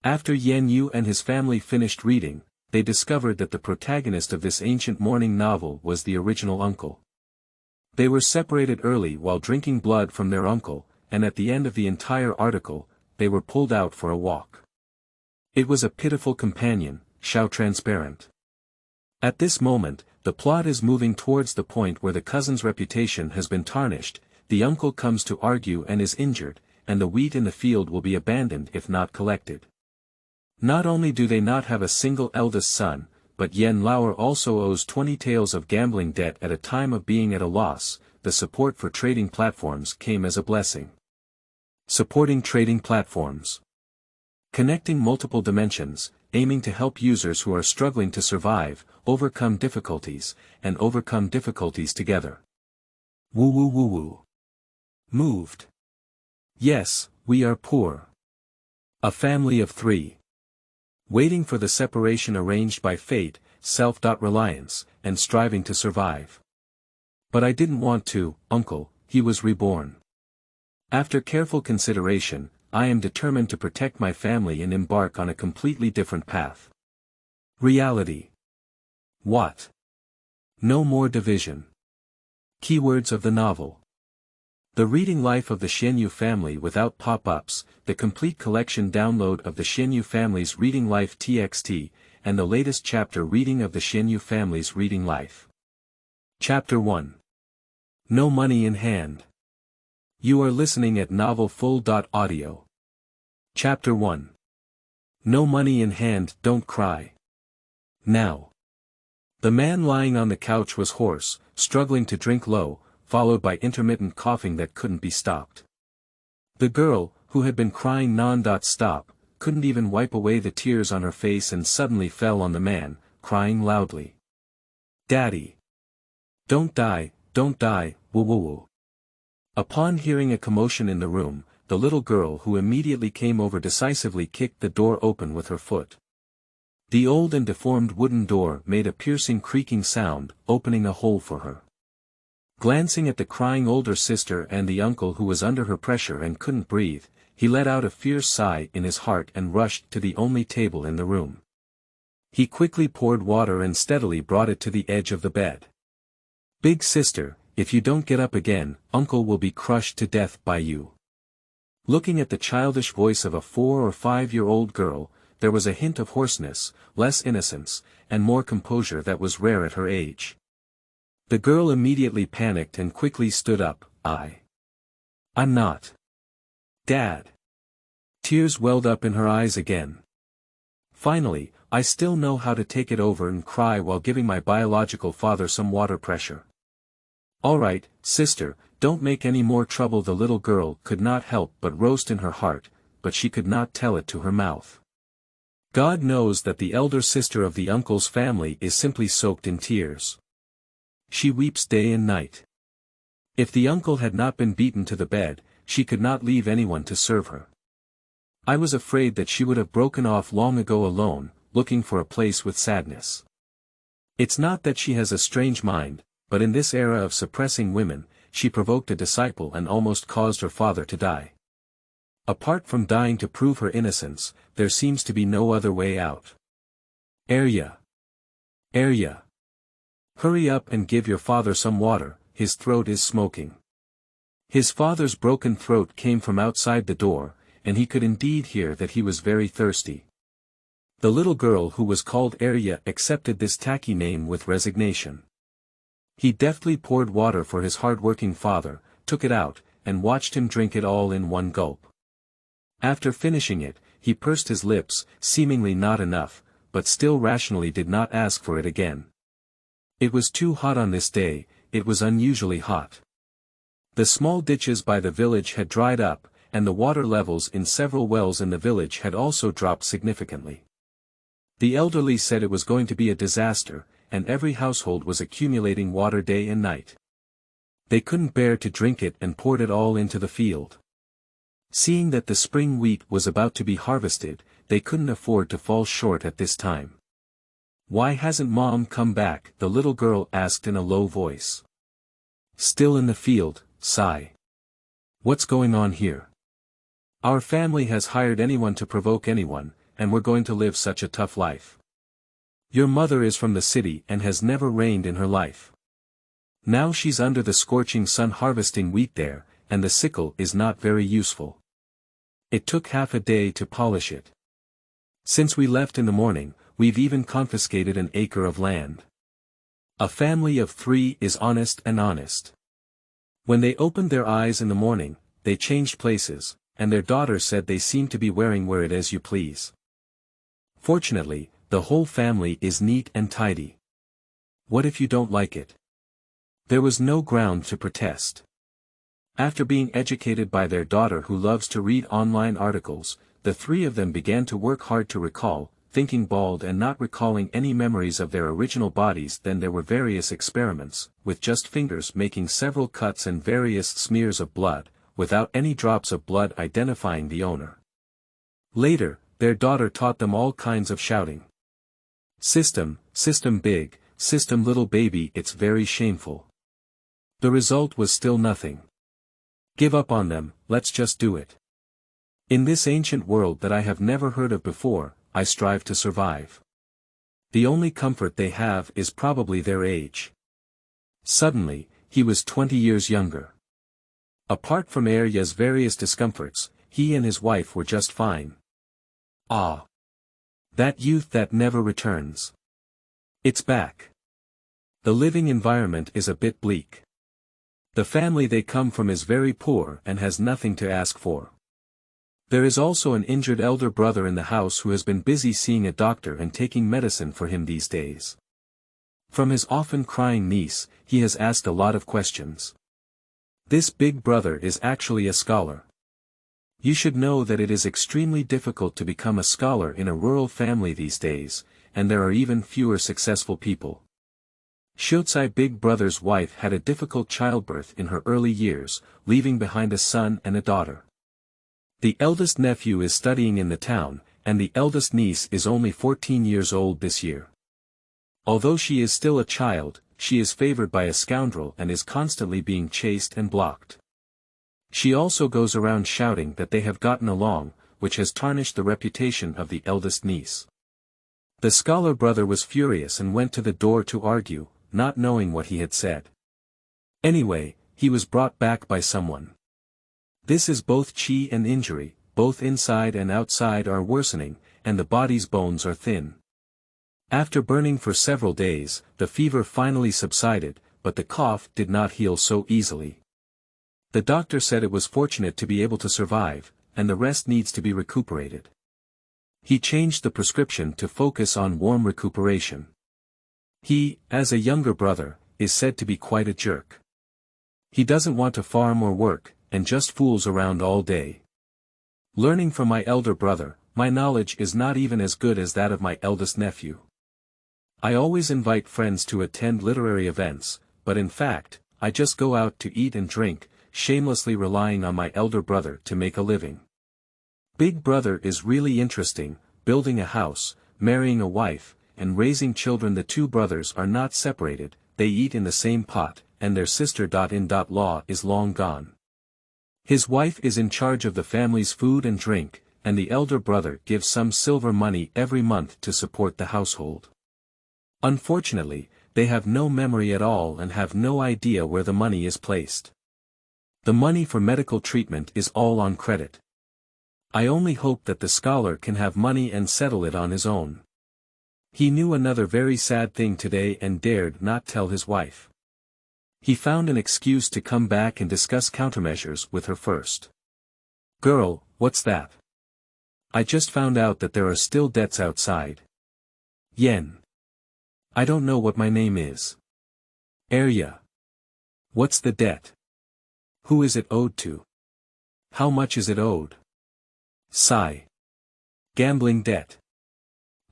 After Xianyu and his family finished reading, they discovered that the protagonist of this ancient morning novel was the original uncle. They were separated early while drinking blood from their uncle, and at the end of the entire article, they were pulled out for a walk. It was a pitiful companion, Xiao Transparent. At this moment, the plot is moving towards the point where the cousin's reputation has been tarnished, the uncle comes to argue and is injured, and the wheat in the field will be abandoned if not collected. Not only do they not have a single eldest son, but Yan Lao'er also owes 20 taels of gambling debt at a time of being at a loss. The support for trading platforms came as a blessing. Supporting trading platforms. Connecting multiple dimensions, aiming to help users who are struggling to survive, overcome difficulties together. Woo woo woo woo. Moved. Yes, we are poor. A family of 3. Waiting for the separation arranged by fate, self-reliance, and striving to survive. But I didn't want to, uncle, he was reborn. After careful consideration, I am determined to protect my family and embark on a completely different path. Reality. What? No more division. Keywords of the novel. The reading life of the Xianyu family without pop-ups, the complete collection download of the Xianyu family's reading life TXT, and the latest chapter reading of the Xianyu family's reading life. Chapter 1. No money in hand. You are listening at novelfull.audio. Chapter 1. No money in hand, don't cry. Now. The man lying on the couch was hoarse, struggling to drink low, followed by intermittent coughing that couldn't be stopped. The girl, who had been crying non-stop, couldn't even wipe away the tears on her face and suddenly fell on the man, crying loudly. Daddy! Don't die, woo woo woo. Upon hearing a commotion in the room, the little girl who immediately came over decisively kicked the door open with her foot. The old and deformed wooden door made a piercing creaking sound, opening a hole for her. Glancing at the crying older sister and the uncle who was under her pressure and couldn't breathe, he let out a fierce sigh in his heart and rushed to the only table in the room. He quickly poured water and steadily brought it to the edge of the bed. Big sister, if you don't get up again, uncle will be crushed to death by you. Looking at the childish voice of a 4 or 5-year-old girl, there was a hint of hoarseness, less innocence, and more composure that was rare at her age. The girl immediately panicked and quickly stood up. I'm not. Dad. Tears welled up in her eyes again. Finally, I still know how to take it over and cry while giving my biological father some water pressure. All right, sister, don't make any more trouble. The little girl could not help but roast in her heart, but she could not tell it to her mouth. God knows that the elder sister of the uncle's family is simply soaked in tears. She weeps day and night. If the uncle had not been beaten to the bed, she could not leave anyone to serve her. I was afraid that she would have broken off long ago alone, looking for a place with sadness. It's not that she has a strange mind, but in this era of suppressing women, she provoked a disciple and almost caused her father to die. Apart from dying to prove her innocence, there seems to be no other way out. Arya. Hurry up and give your father some water, his throat is smoking. His father's broken throat came from outside the door, and he could indeed hear that he was very thirsty. The little girl who was called Arya accepted this tacky name with resignation. He deftly poured water for his hard-working father, took it out, and watched him drink it all in one gulp. After finishing it, he pursed his lips, seemingly not enough, but still rationally did not ask for it again. It was too hot on this day, it was unusually hot. The small ditches by the village had dried up, and the water levels in several wells in the village had also dropped significantly. The elderly said it was going to be a disaster, and every household was accumulating water day and night. They couldn't bear to drink it and poured it all into the field. Seeing that the spring wheat was about to be harvested, they couldn't afford to fall short at this time. Why hasn't Mom come back? The little girl asked in a low voice. Still in the field, sigh. What's going on here? Our family has hired anyone to provoke anyone, and we're going to live such a tough life. Your mother is from the city and has never rained in her life. Now she's under the scorching sun harvesting wheat there, and the sickle is not very useful. It took half a day to polish it. Since we left in the morning, we've even confiscated an acre of land. A family of 3 is honest and honest. When they opened their eyes in the morning, they changed places, and their daughter said they seem to be wear it as you please. Fortunately, the whole family is neat and tidy. What if you don't like it? There was no ground to protest. After being educated by their daughter who loves to read online articles, the 3 of them began to work hard to recall, thinking bald and not recalling any memories of their original bodies. Then there were various experiments, with just fingers making several cuts and various smears of blood, without any drops of blood identifying the owner. Later, their daughter taught them all kinds of shouting. System, system big, system little baby, it's very shameful. The result was still nothing. Give up on them, let's just do it. In this ancient world that I have never heard of before, I strive to survive. The only comfort they have is probably their age. Suddenly, he was 20 years younger. Apart from Arya's various discomforts, he and his wife were just fine. Ah! That youth that never returns. It's back. The living environment is a bit bleak. The family they come from is very poor and has nothing to ask for. There is also an injured elder brother in the house who has been busy seeing a doctor and taking medicine for him these days. From his often crying niece, he has asked a lot of questions. This big brother is actually a scholar. You should know that it is extremely difficult to become a scholar in a rural family these days, and there are even fewer successful people. Xiaotsai big brother's wife had a difficult childbirth in her early years, leaving behind a son and a daughter. The eldest nephew is studying in the town, and the eldest niece is only 14 years old this year. Although she is still a child, she is favored by a scoundrel and is constantly being chased and blocked. She also goes around shouting that they have gotten along, which has tarnished the reputation of the eldest niece. The scholar brother was furious and went to the door to argue, not knowing what he had said. Anyway, he was brought back by someone. This is both chi and injury, both inside and outside are worsening, and the body's bones are thin. After burning for several days, the fever finally subsided, but the cough did not heal so easily. The doctor said it was fortunate to be able to survive, and the rest needs to be recuperated. He changed the prescription to focus on warm recuperation. He, as a younger brother, is said to be quite a jerk. He doesn't want to farm or work, and just fools around all day. Learning from my elder brother, my knowledge is not even as good as that of my eldest nephew. I always invite friends to attend literary events, but in fact, I just go out to eat and drink, shamelessly relying on my elder brother to make a living. Big brother is really interesting, building a house, marrying a wife, and raising children. The 2 brothers are not separated, they eat in the same pot, and their sister-in-law is long gone. His wife is in charge of the family's food and drink, and the elder brother gives some silver money every month to support the household. Unfortunately, they have no memory at all and have no idea where the money is placed. The money for medical treatment is all on credit. I only hope that the scholar can have money and settle it on his own. He knew another very sad thing today and dared not tell his wife. He found an excuse to come back and discuss countermeasures with her first. Girl, what's that? I just found out that there are still debts outside. Yen. I don't know what my name is. Arya. What's the debt? Who is it owed to? How much is it owed? Sigh. Gambling debt.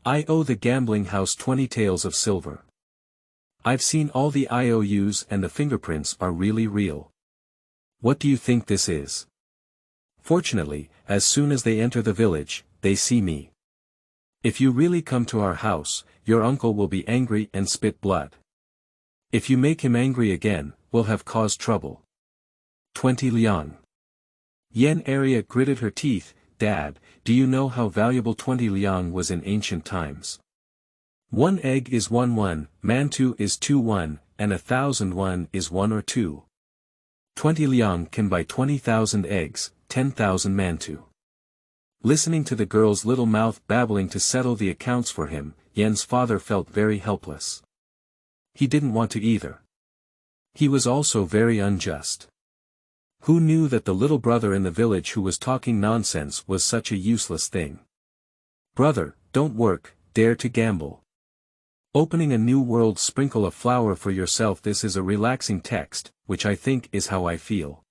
I owe the gambling house 20 taels of silver. I've seen all the IOUs and the fingerprints are really real. What do you think this is? Fortunately, as soon as they enter the village, they see me. If you really come to our house, your uncle will be angry and spit blood. If you make him angry again, we'll have caused trouble. 20 liang. Yan Arya gritted her teeth, Dad, do you know how valuable 20 liang was in ancient times? 1 egg is 1 mantu is 2 and 1,000 is 1 or 2. 20 liang can buy 20,000 eggs, 10,000 mantu. Listening to the girl's little mouth babbling to settle the accounts for him, Yan's father felt very helpless. He didn't want to either. He was also very unjust. Who knew that the little brother in the village who was talking nonsense was such a useless thing? Brother, don't work, dare to gamble. Opening a new world, sprinkle a flower for yourself. This is a relaxing text, which I think is how I feel.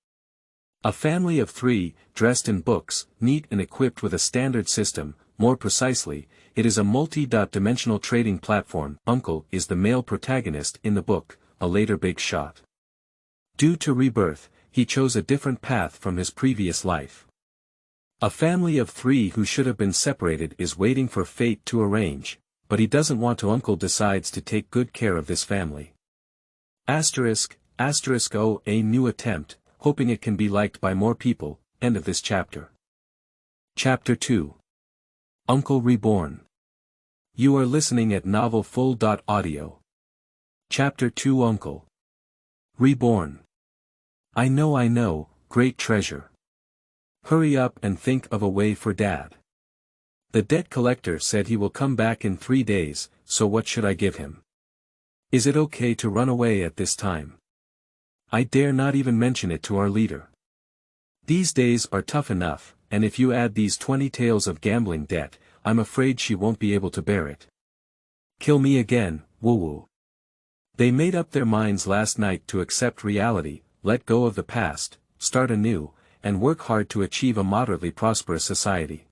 A family of 3, dressed in books, neat and equipped with a standard system, more precisely, it is a multi-dimensional trading platform. Uncle is the male protagonist in the book, a later big shot. Due to rebirth, he chose a different path from his previous life. A family of 3 who should have been separated is waiting for fate to arrange, but he doesn't want to. Uncle decides to take good care of this family. Asterisk, oh, a new attempt, hoping it can be liked by more people. End of this chapter. Chapter 2. Uncle Reborn. You are listening at novelfull.audio. Chapter 2. Uncle Reborn. I know, great treasure. Hurry up and think of a way for Dad. The debt collector said he will come back in 3 days, so what should I give him? Is it okay to run away at this time? I dare not even mention it to our leader. These days are tough enough, and if you add these 20 taels of gambling debt, I'm afraid she won't be able to bear it. Kill me again, woo-woo. They made up their minds last night to accept reality, let go of the past, start anew, and work hard to achieve a moderately prosperous society.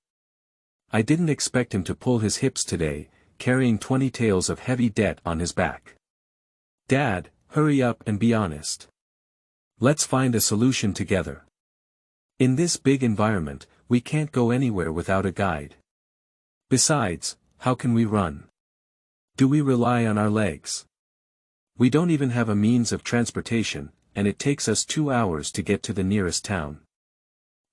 I didn't expect him to pull his hips today, carrying 20 taels of heavy debt on his back. Dad, hurry up and be honest. Let's find a solution together. In this big environment, we can't go anywhere without a guide. Besides, how can we run? Do we rely on our legs? We don't even have a means of transportation, and it takes us 2 hours to get to the nearest town.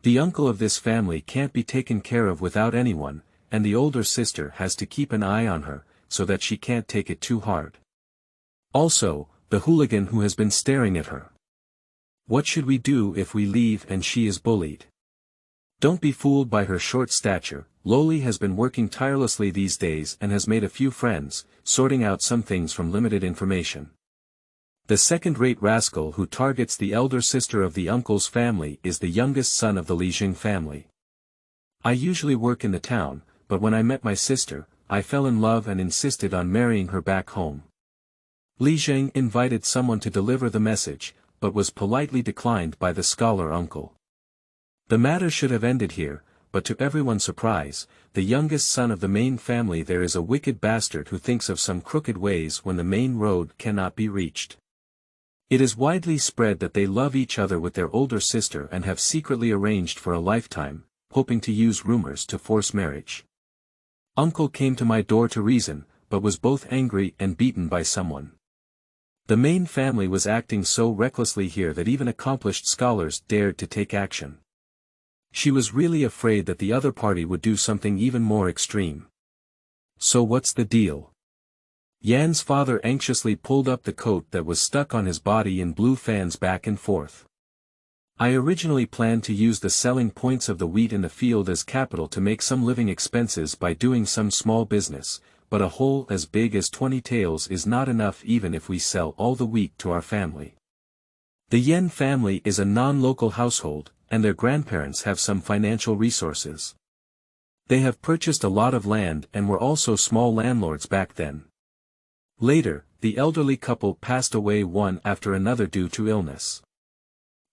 The uncle of this family can't be taken care of without anyone, and the older sister has to keep an eye on her, so that she can't take it too hard. Also, the hooligan who has been staring at her. What should we do if we leave and she is bullied? Don't be fooled by her short stature. Loli has been working tirelessly these days and has made a few friends, sorting out some things from limited information. The second-rate rascal who targets the elder sister of the uncle's family is the youngest son of the Li Jing family. I usually work in the town, but when I met my sister, I fell in love and insisted on marrying her back home. Li Jing invited someone to deliver the message, but was politely declined by the scholar uncle. The matter should have ended here, but to everyone's surprise, the youngest son of the main family there is a wicked bastard who thinks of some crooked ways when the main road cannot be reached. It is widely spread that they love each other with their older sister and have secretly arranged for a lifetime, hoping to use rumors to force marriage. Uncle came to my door to reason, but was both angry and beaten by someone. The main family was acting so recklessly here that even accomplished scholars dared to take action. She was really afraid that the other party would do something even more extreme. So what's the deal? Yan's father anxiously pulled up the coat that was stuck on his body and blew fans back and forth. I originally planned to use the selling points of the wheat in the field as capital to make some living expenses by doing some small business, but a hole as big as 20 taels is not enough even if we sell all the wheat to our family. The Yan family is a non-local household, and their grandparents have some financial resources. They have purchased a lot of land and were also small landlords back then. Later, the elderly couple passed away one after another due to illness.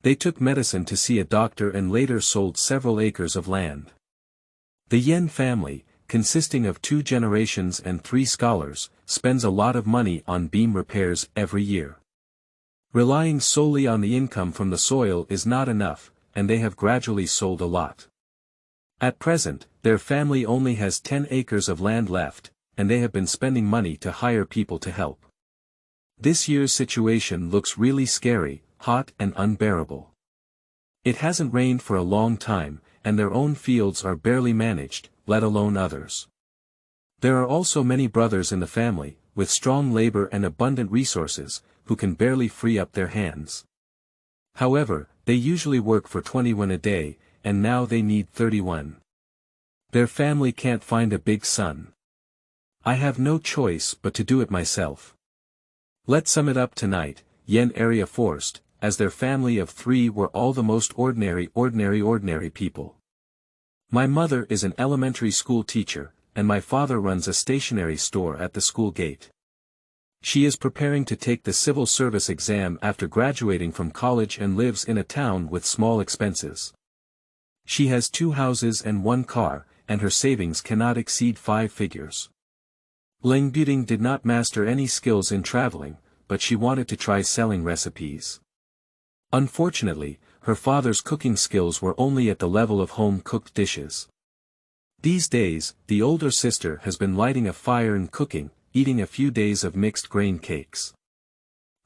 They took medicine to see a doctor and later sold several acres of land. The Yan family, consisting of 2 generations and 3 scholars, spends a lot of money on beam repairs every year. Relying solely on the income from the soil is not enough, and they have gradually sold a lot. At present, their family only has 10 acres of land left, and they have been spending money to hire people to help. This year's situation looks really scary, hot and unbearable. It hasn't rained for a long time, and their own fields are barely managed, let alone others. There are also many brothers in the family, with strong labor and abundant resources, who can barely free up their hands. However, they usually work for 21 a day, and now they need 31. Their family can't find a big son. I have no choice but to do it myself. Let's sum it up tonight, Yan Lao'er forced, as their family of 3 were all the most ordinary people. My mother is an elementary school teacher, and my father runs a stationery store at the school gate. She is preparing to take the civil service exam after graduating from college and lives in a town with small expenses. She has 2 houses and 1 car, and her savings cannot exceed 5 figures. Ling Buting did not master any skills in traveling, but she wanted to try selling recipes. Unfortunately, her father's cooking skills were only at the level of home-cooked dishes. These days, the older sister has been lighting a fire and cooking, eating a few days of mixed grain cakes.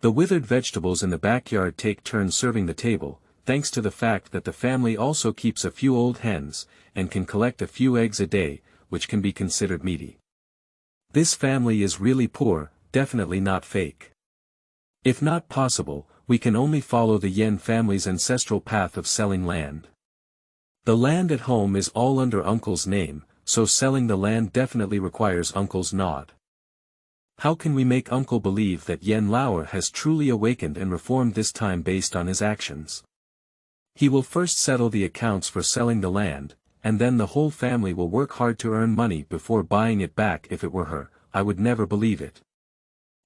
The withered vegetables in the backyard take turns serving the table, thanks to the fact that the family also keeps a few old hens, and can collect a few eggs a day, which can be considered meaty. This family is really poor, definitely not fake. If not possible, we can only follow the Yan family's ancestral path of selling land. The land at home is all under Uncle's name, so selling the land definitely requires Uncle's nod. How can we make Uncle believe that Yan Lao'er has truly awakened and reformed this time based on his actions? He will first settle the accounts for selling the land, and then the whole family will work hard to earn money before buying it back. If it were her, I would never believe it.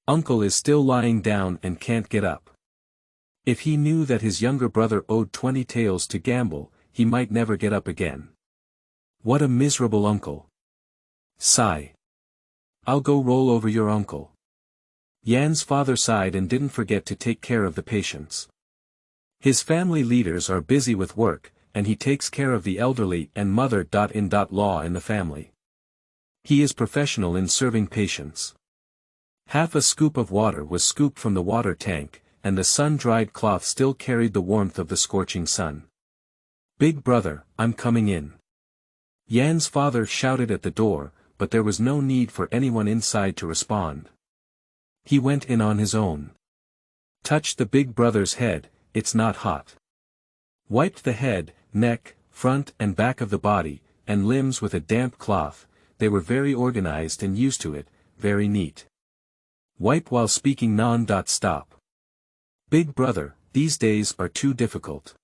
Uncle is still lying down and can't get up. If he knew that his younger brother owed 20 taels to gamble, he might never get up again. What a miserable uncle. Sigh. I'll go roll over your uncle. Yan's father sighed and didn't forget to take care of the patients. His family leaders are busy with work, and he takes care of the elderly and mother-in-law in the family. He is professional in serving patients. Half a scoop of water was scooped from the water tank, and the sun-dried cloth still carried the warmth of the scorching sun. Big brother, I'm coming in. Yan's father shouted at the door, but there was no need for anyone inside to respond. He went in on his own. Touched the big brother's head, it's not hot. Wiped the head, neck, front and back of the body, and limbs with a damp cloth. They were very organized and used to it, very neat. Wipe while speaking non-stop. Big brother, these days are too difficult.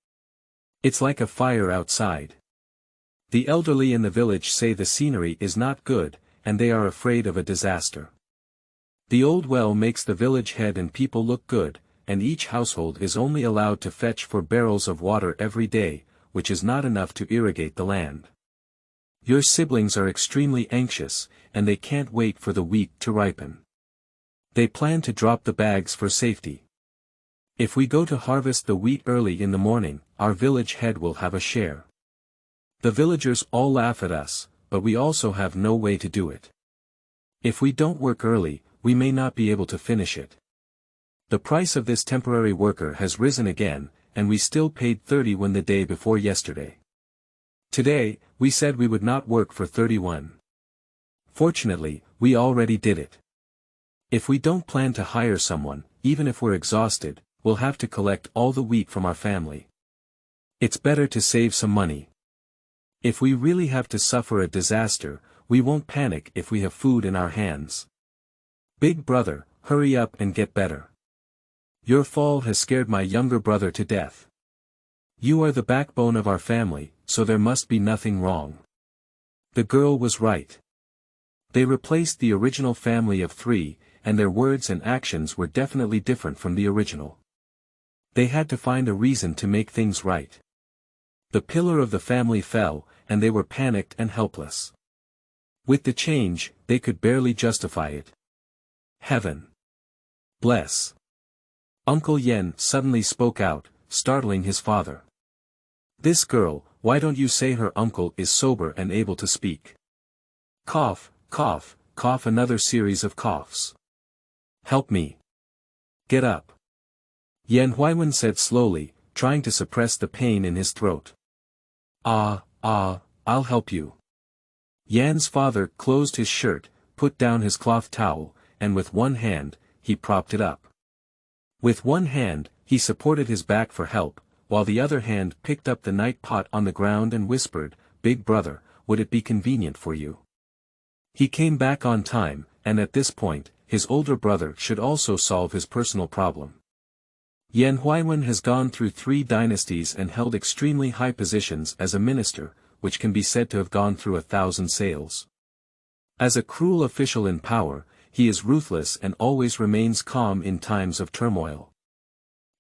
It's like a fire outside. The elderly in the village say the scenery is not good, and they are afraid of a disaster. The old well makes the village head and people look good, and each household is only allowed to fetch 4 barrels of water every day, which is not enough to irrigate the land. Your siblings are extremely anxious, and they can't wait for the wheat to ripen. They plan to drop the bags for safety. If we go to harvest the wheat early in the morning, our village head will have a share. The villagers all laugh at us, but we also have no way to do it. If we don't work early, we may not be able to finish it. The price of this temporary worker has risen again, and we still paid 30 when the day before yesterday. Today, we said we would not work for 31. Fortunately, we already did it. If we don't plan to hire someone, even if we're exhausted, we'll have to collect all the wheat from our family. It's better to save some money. If we really have to suffer a disaster, we won't panic if we have food in our hands. Big brother, hurry up and get better. Your fall has scared my younger brother to death. You are the backbone of our family, so there must be nothing wrong. The girl was right. They replaced the original family of 3, and their words and actions were definitely different from the original. They had to find a reason to make things right. The pillar of the family fell, and they were panicked and helpless. With the change, they could barely justify it. Heaven bless. Uncle Yan suddenly spoke out, startling his father. This girl, why don't you say her uncle is sober and able to speak? Cough, cough, cough. Another series of coughs. Help me. Get up. Yan Huaiwen said slowly, trying to suppress the pain in his throat. Ah, I'll help you. Yan's father closed his shirt, put down his cloth towel, and with one hand, he propped it up. With one hand, he supported his back for help, while the other hand picked up the night pot on the ground and whispered, "Big brother, would it be convenient for you?" He came back on time, and at this point, his older brother should also solve his personal problem. Yan Huaiwen has gone through 3 dynasties and held extremely high positions as a minister, which can be said to have gone through 1,000 sails. As a cruel official in power, he is ruthless and always remains calm in times of turmoil.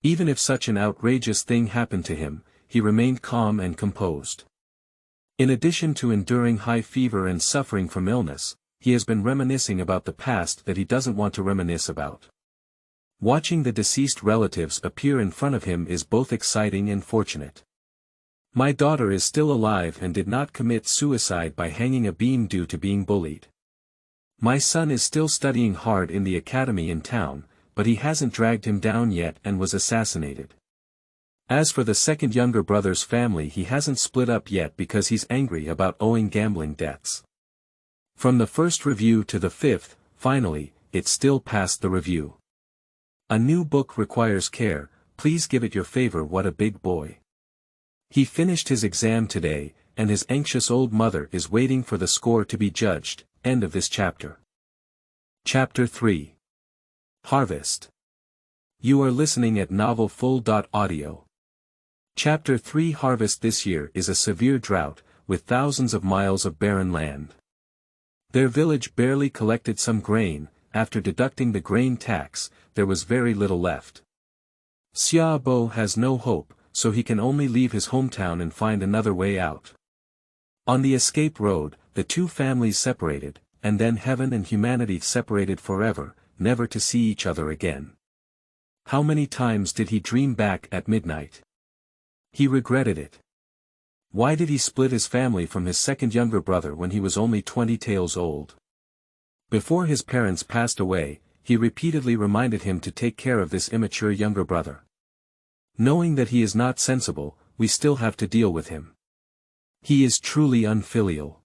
Even if such an outrageous thing happened to him, he remained calm and composed. In addition to enduring high fever and suffering from illness, he has been reminiscing about the past that he doesn't want to reminisce about. Watching the deceased relatives appear in front of him is both exciting and fortunate. My daughter is still alive and did not commit suicide by hanging a beam due to being bullied. My son is still studying hard in the academy in town, but he hasn't dragged him down yet and was assassinated. As for the second younger brother's family, he hasn't split up yet because he's angry about owing gambling debts. From the first review to the 5th, finally, it still passed the review. A new book requires care, please give it your favor. What a big boy. He finished his exam today, and his anxious old mother is waiting for the score to be judged. End of this chapter. Chapter 3. Harvest. You are listening at novelfull.audio. Chapter 3. Harvest. This year is a severe drought, with thousands of miles of barren land. Their village barely collected some grain. After deducting the grain tax, there was very little left. Xiao has no hope, so he can only leave his hometown and find another way out. On the escape road, the two families separated, and then heaven and humanity separated forever, never to see each other again. How many times did he dream back at midnight? He regretted it. Why did he split his family from his second younger brother when he was only 20 taels old? Before his parents passed away, he repeatedly reminded him to take care of this immature younger brother. Knowing that he is not sensible, we still have to deal with him. He is truly unfilial.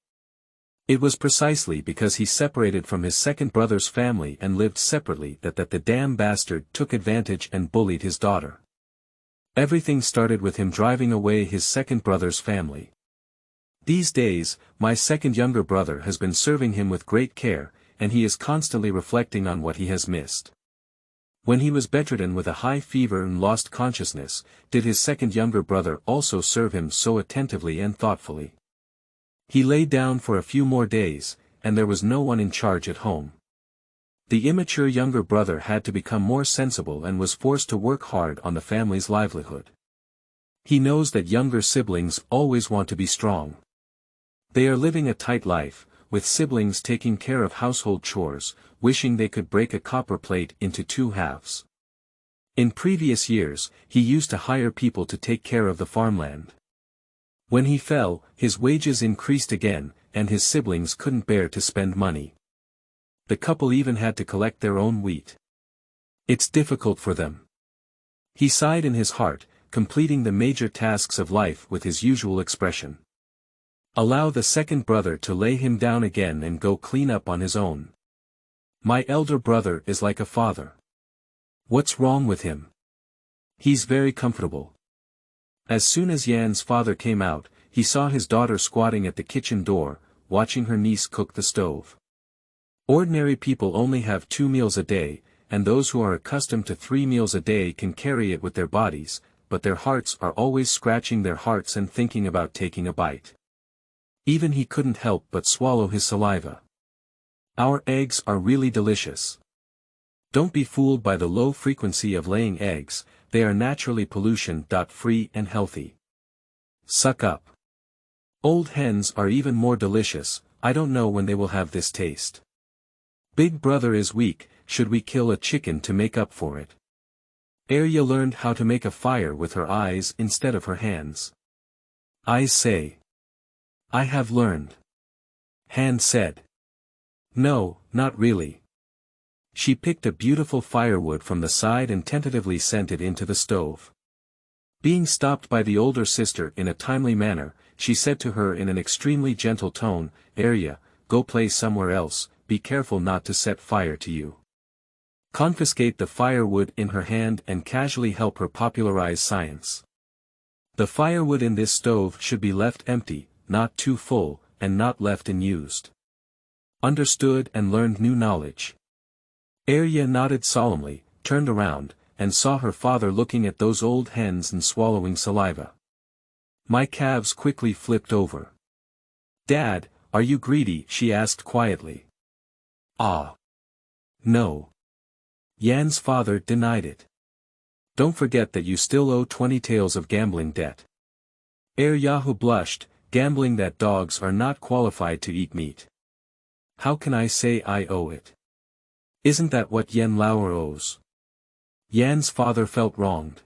It was precisely because he separated from his second brother's family and lived separately that the damn bastard took advantage and bullied his daughter. Everything started with him driving away his second brother's family. These days, my second younger brother has been serving him with great care, and he is constantly reflecting on what he has missed. When he was bedridden with a high fever and lost consciousness, did his second younger brother also serve him so attentively and thoughtfully? He lay down for a few more days, and there was no one in charge at home. The immature younger brother had to become more sensible and was forced to work hard on the family's livelihood. He knows that younger siblings always want to be strong. They are living a tight life, with siblings taking care of household chores, wishing they could break a copper plate into 2 halves. In previous years, he used to hire people to take care of the farmland. When he fell, his wages increased again, and his siblings couldn't bear to spend money. The couple even had to collect their own wheat. It's difficult for them. He sighed in his heart, completing the major tasks of life with his usual expression. Allow the second brother to lay him down again and go clean up on his own. My elder brother is like a father. What's wrong with him? He's very comfortable. As soon as Yan's father came out, he saw his daughter squatting at the kitchen door, watching her niece cook the stove. Ordinary people only have 2 meals a day, and those who are accustomed to 3 meals a day can carry it with their bodies, but their hearts are always scratching their hearts and thinking about taking a bite. Even he couldn't help but swallow his saliva. Our eggs are really delicious. Don't be fooled by the low frequency of laying eggs, they are naturally pollution-free and healthy. Suck up. Old hens are even more delicious, I don't know when they will have this taste. Big brother is weak, should we kill a chicken to make up for it? Arya learned how to make a fire with her eyes instead of her hands. I say. I have learned. Han said. No, not really. She picked a beautiful firewood from the side and tentatively sent it into the stove. Being stopped by the older sister in a timely manner, she said to her in an extremely gentle tone, "Arya, go play somewhere else, be careful not to set fire to you." Confiscate the firewood in her hand and casually help her popularize science. The firewood in this stove should be left empty, not too full, and not left unused. Understood and learned new knowledge. Arya nodded solemnly, turned around, and saw her father looking at those old hens and swallowing saliva. My calves quickly flipped over. "Dad, are you greedy?" she asked quietly. "Ah. No." Yan's father denied it. "Don't forget that you still owe 20 taels of gambling debt." Arya blushed, gambling that dogs are not qualified to eat meat. "How can I say I owe it? Isn't that what Yan Lao'er owes?" Yan's father felt wronged.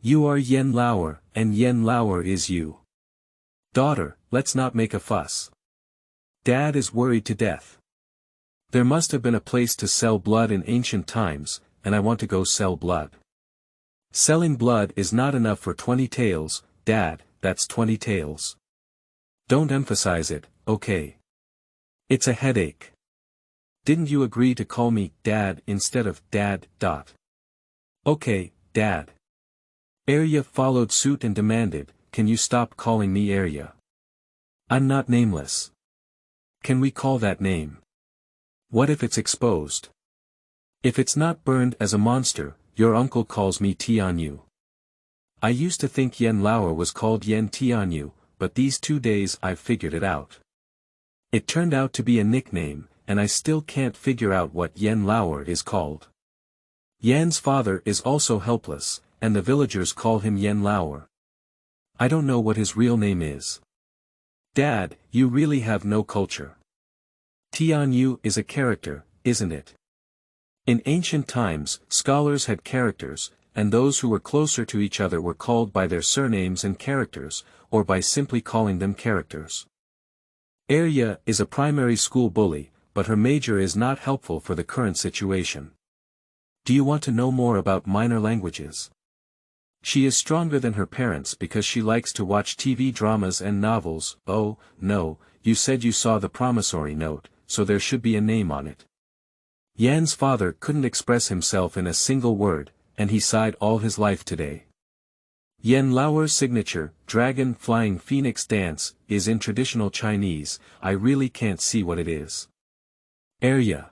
"You are Yan Lao'er, and Yan Lao'er is you. Daughter, let's not make a fuss. Dad is worried to death. There must have been a place to sell blood in ancient times, and I want to go sell blood. Selling blood is not enough for 20 taels, Dad, that's 20 taels. Don't emphasize it, okay? It's a headache. Didn't you agree to call me Dad instead of Dad? Okay, Dad." Arya followed suit and demanded, "Can you stop calling me Arya? I'm not nameless. Can we call that name? What if it's exposed? If it's not burned as a monster, your uncle calls me Xianyu. I used to think Yan Lao'er was called Yan Xianyu, but these 2 days I've figured it out. It turned out to be a nickname, and I still can't figure out what Yan Lao'er is called. Yan's father is also helpless, and the villagers call him Yan Lao'er. I don't know what his real name is. Dad, you really have no culture. Xianyu is a character, isn't it? In ancient times, scholars had characters, and those who were closer to each other were called by their surnames and characters, or by simply calling them characters. Arya is a primary school bully, but her major is not helpful for the current situation. Do you want to know more about minor languages? She is stronger than her parents because she likes to watch TV dramas and novels. Oh, no, you said you saw the promissory note, so there should be a name on it. Yan's father couldn't express himself in a single word, and he sighed all his life today. Yan Lao'er's signature, dragon flying phoenix dance, is in traditional Chinese. I really can't see what it is. Arya.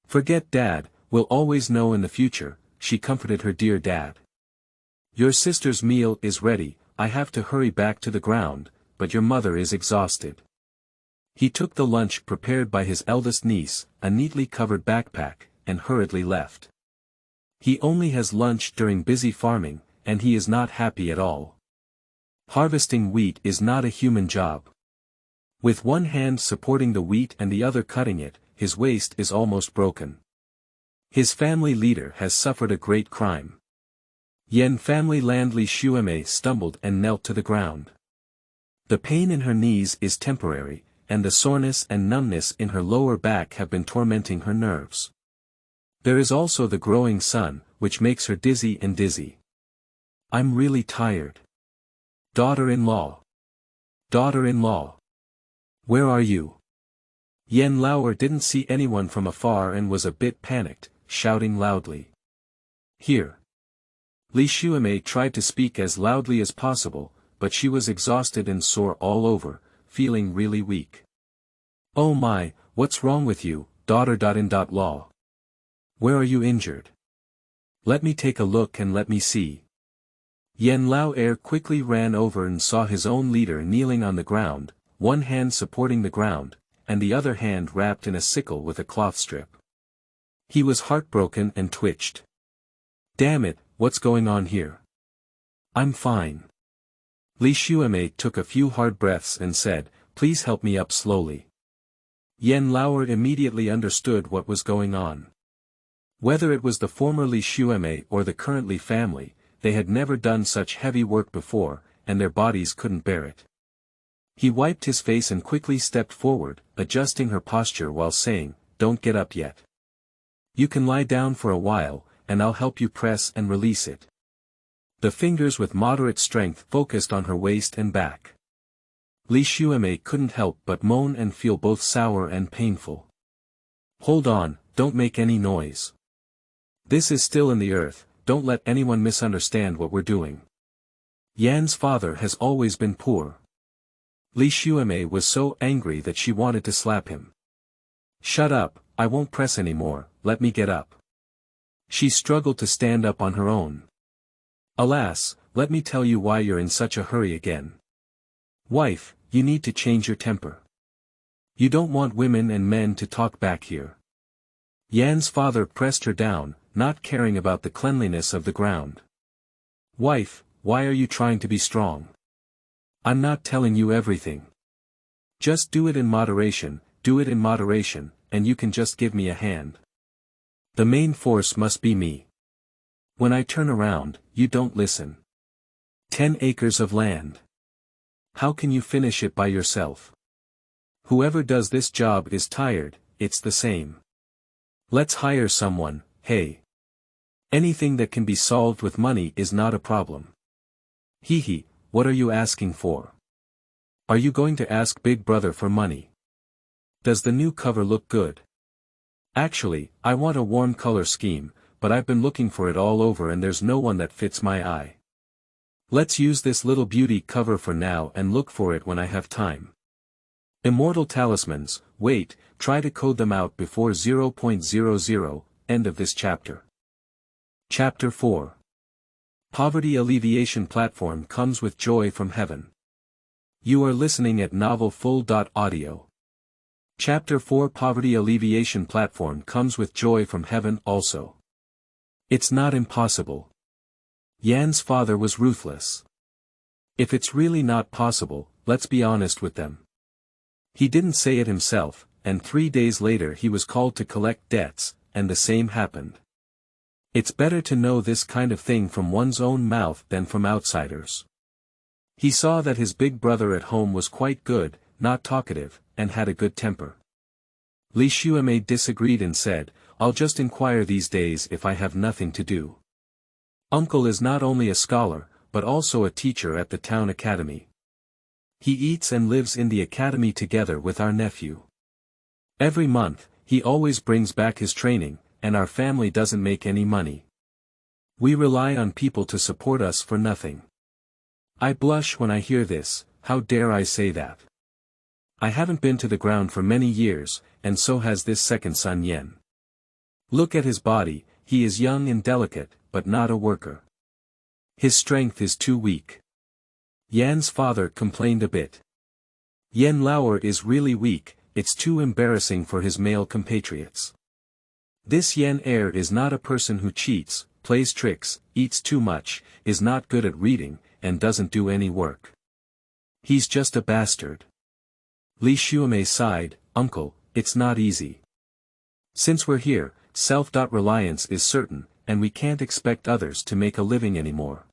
Forget Dad, we'll always know in the future, she comforted her dear dad. Your sister's meal is ready, I have to hurry back to the ground, but your mother is exhausted. He took the lunch prepared by his eldest niece, a neatly covered backpack, and hurriedly left. He only has lunch during busy farming, and he is not happy at all. Harvesting wheat is not a human job. With one hand supporting the wheat and the other cutting it, his waist is almost broken. His family leader has suffered a great crime. Yan family land Li Shuime stumbled and knelt to the ground. The pain in her knees is temporary, and the soreness and numbness in her lower back have been tormenting her nerves. There is also the growing sun, which makes her dizzy and dizzy. I'm really tired. Daughter-in-law. Daughter-in-law. Where are you? Yan Lao'er didn't see anyone from afar and was a bit panicked, shouting loudly. Here. Li Shuime tried to speak as loudly as possible, but she was exhausted and sore all over, feeling really weak. Oh my, what's wrong with you, daughter-in-law? Where are you injured? Let me take a look and let me see. Yan Lao'er quickly ran over and saw his own leader kneeling on the ground, one hand supporting the ground, and the other hand wrapped in a sickle with a cloth strip. He was heartbroken and twitched. Damn it, what's going on here? I'm fine. Li Shuime took a few hard breaths and said, please help me up slowly. Yan Lao'er immediately understood what was going on. Whether it was the former Li Shuime or the current Li family, they had never done such heavy work before, and their bodies couldn't bear it. He wiped his face and quickly stepped forward, adjusting her posture while saying, don't get up yet. You can lie down for a while, and I'll help you press and release it. The fingers with moderate strength focused on her waist and back. Li Shuime couldn't help but moan and feel both sour and painful. Hold on, don't make any noise. This is still in the earth, don't let anyone misunderstand what we're doing. Yan's father has always been poor. Li Shuime was so angry that she wanted to slap him. Shut up, I won't press anymore, let me get up. She struggled to stand up on her own. Alas, let me tell you why you're in such a hurry again. Wife, you need to change your temper. You don't want women and men to talk back here. Yan's father pressed her down, not caring about the cleanliness of the ground. Wife, why are you trying to be strong? I'm not telling you everything. Just do it in moderation, and you can just give me a hand. The main force must be me. When I turn around, you don't listen. 10 acres of land. How can you finish it by yourself? Whoever does this job is tired, it's the same. Let's hire someone, hey. Anything that can be solved with money is not a problem. Hee, what are you asking for? Are you going to ask Big Brother for money? Does the new cover look good? Actually, I want a warm color scheme, but I've been looking for it all over and there's no one that fits my eye. Let's use this little beauty cover for now and look for it when I have time. Immortal talismans, wait, try to code them out before 0.00, end of this chapter. Chapter 4. Poverty Alleviation Platform Comes with Joy from Heaven. You are listening at novelfull.audio. Chapter 4 Poverty Alleviation Platform Comes with Joy from Heaven also. It's not impossible. Yan's father was ruthless. If it's really not possible, let's be honest with them. He didn't say it himself, and 3 days later he was called to collect debts, and the same happened. It's better to know this kind of thing from one's own mouth than from outsiders. He saw that his big brother at home was quite good, not talkative, and had a good temper. Li Shuime disagreed and said, I'll just inquire these days if I have nothing to do. Uncle is not only a scholar, but also a teacher at the town academy. He eats and lives in the academy together with our nephew. Every month, he always brings back his training, and our family doesn't make any money. We rely on people to support us for nothing. I blush when I hear this, how dare I say that? I haven't been to the ground for many years, and so has this second son Yan. Look at his body, he is young and delicate, but not a worker. His strength is too weak. Yan's father complained a bit. Yan Lao'er is really weak, it's too embarrassing for his male compatriots. This Yan Lao'er is not a person who cheats, plays tricks, eats too much, is not good at reading, and doesn't do any work. He's just a bastard. Li Shuime sighed, Uncle, it's not easy. Since we're here, self-reliance is certain, and we can't expect others to make a living anymore.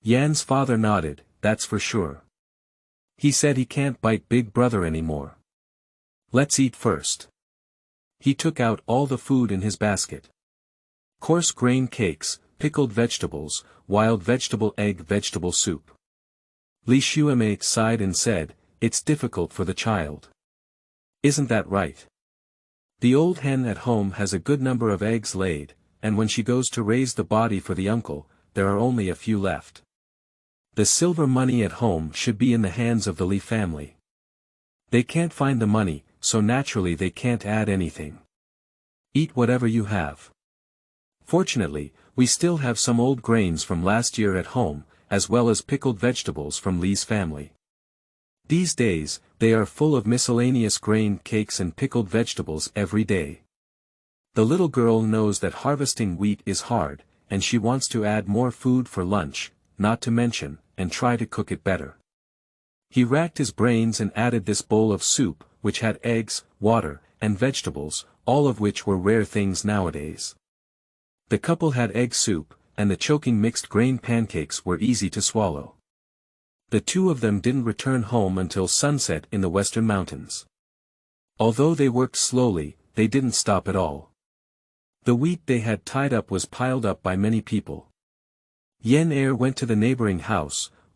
Yan's father nodded, that's for sure. He said he can't bite Big Brother anymore. Let's eat first. He took out all the food in his basket. Coarse grain cakes, pickled vegetables, wild vegetable soup. Li Shuime sighed and said, it's difficult for the child. Isn't that right? The old hen at home has a good number of eggs laid, and when she goes to raise the body for the uncle, there are only a few left. The silver money at home should be in the hands of the Li family. They can't find the money, so naturally they can't add anything. Eat whatever you have. Fortunately, we still have some old grains from last year at home, as well as pickled vegetables from Li's family. These days, they are full of miscellaneous grain cakes and pickled vegetables every day. The little girl knows that harvesting wheat is hard, and she wants to add more food for lunch, not to mention, and try to cook it better. He racked his brains and added this bowl of soup, which had eggs, water, and vegetables, all of which were rare things nowadays. The couple had egg soup, and the choking mixed grain pancakes were easy to swallow. The two of them didn't return home until sunset in the western mountains. Although they worked slowly, they didn't stop at all. The wheat they had tied up was piled up by many people. Yan Lao'er went to the neighboring house,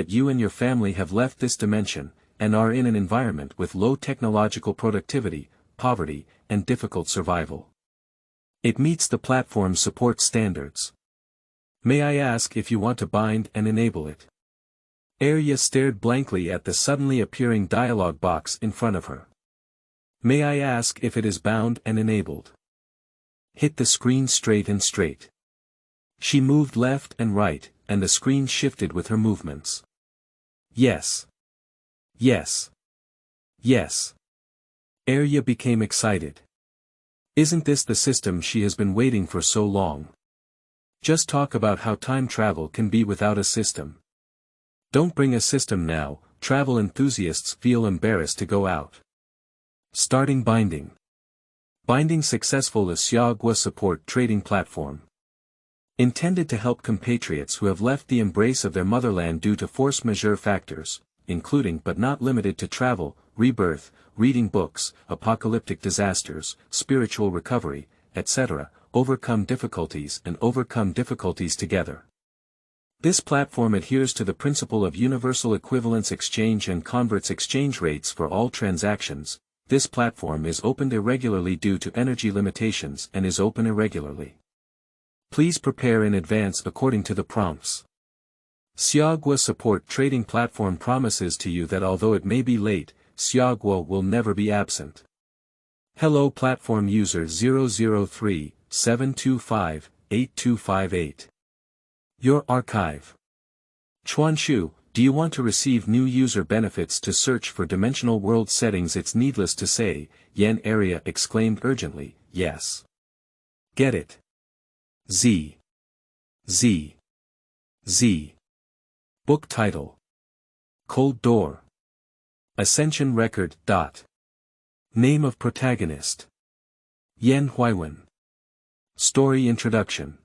that you and your family have left this dimension, and are in an environment with low technological productivity, poverty, and difficult survival. It meets the platform's support standards. May I ask if you want to bind and enable it? Arya stared blankly at the suddenly appearing dialog box in front of her. May I ask if it is bound and enabled? Hit the screen straight and straight. She moved left and right, and the screen shifted with her movements. Yes. Yes. Yes. Arya became excited. Isn't this the system she has been waiting for so long? Just talk about how time travel can be without a system. Don't bring a system now, travel enthusiasts feel embarrassed to go out. Starting binding. Binding successful. The Xiao support trading platform. Intended to help compatriots who have left the embrace of their motherland due to force majeure factors, including but not limited to travel, rebirth, reading books, apocalyptic disasters, spiritual recovery, etc., overcome difficulties together. This platform adheres to the principle of universal equivalence exchange and converts exchange rates for all transactions. This platform is opened irregularly due to energy limitations and is open irregularly. Please prepare in advance according to the prompts. Xiao support trading platform promises to you that although it may be late, Xiao will never be absent. Hello platform user 003-725-8258. Your archive. Chuanshu, do you want to receive new user benefits to search for dimensional world settings? It's needless to say, Yan Lao'er exclaimed urgently, yes. Get it. Z. Book title. Cold Door. Ascension Record. Name of protagonist. Yan Huiwen. Story introduction.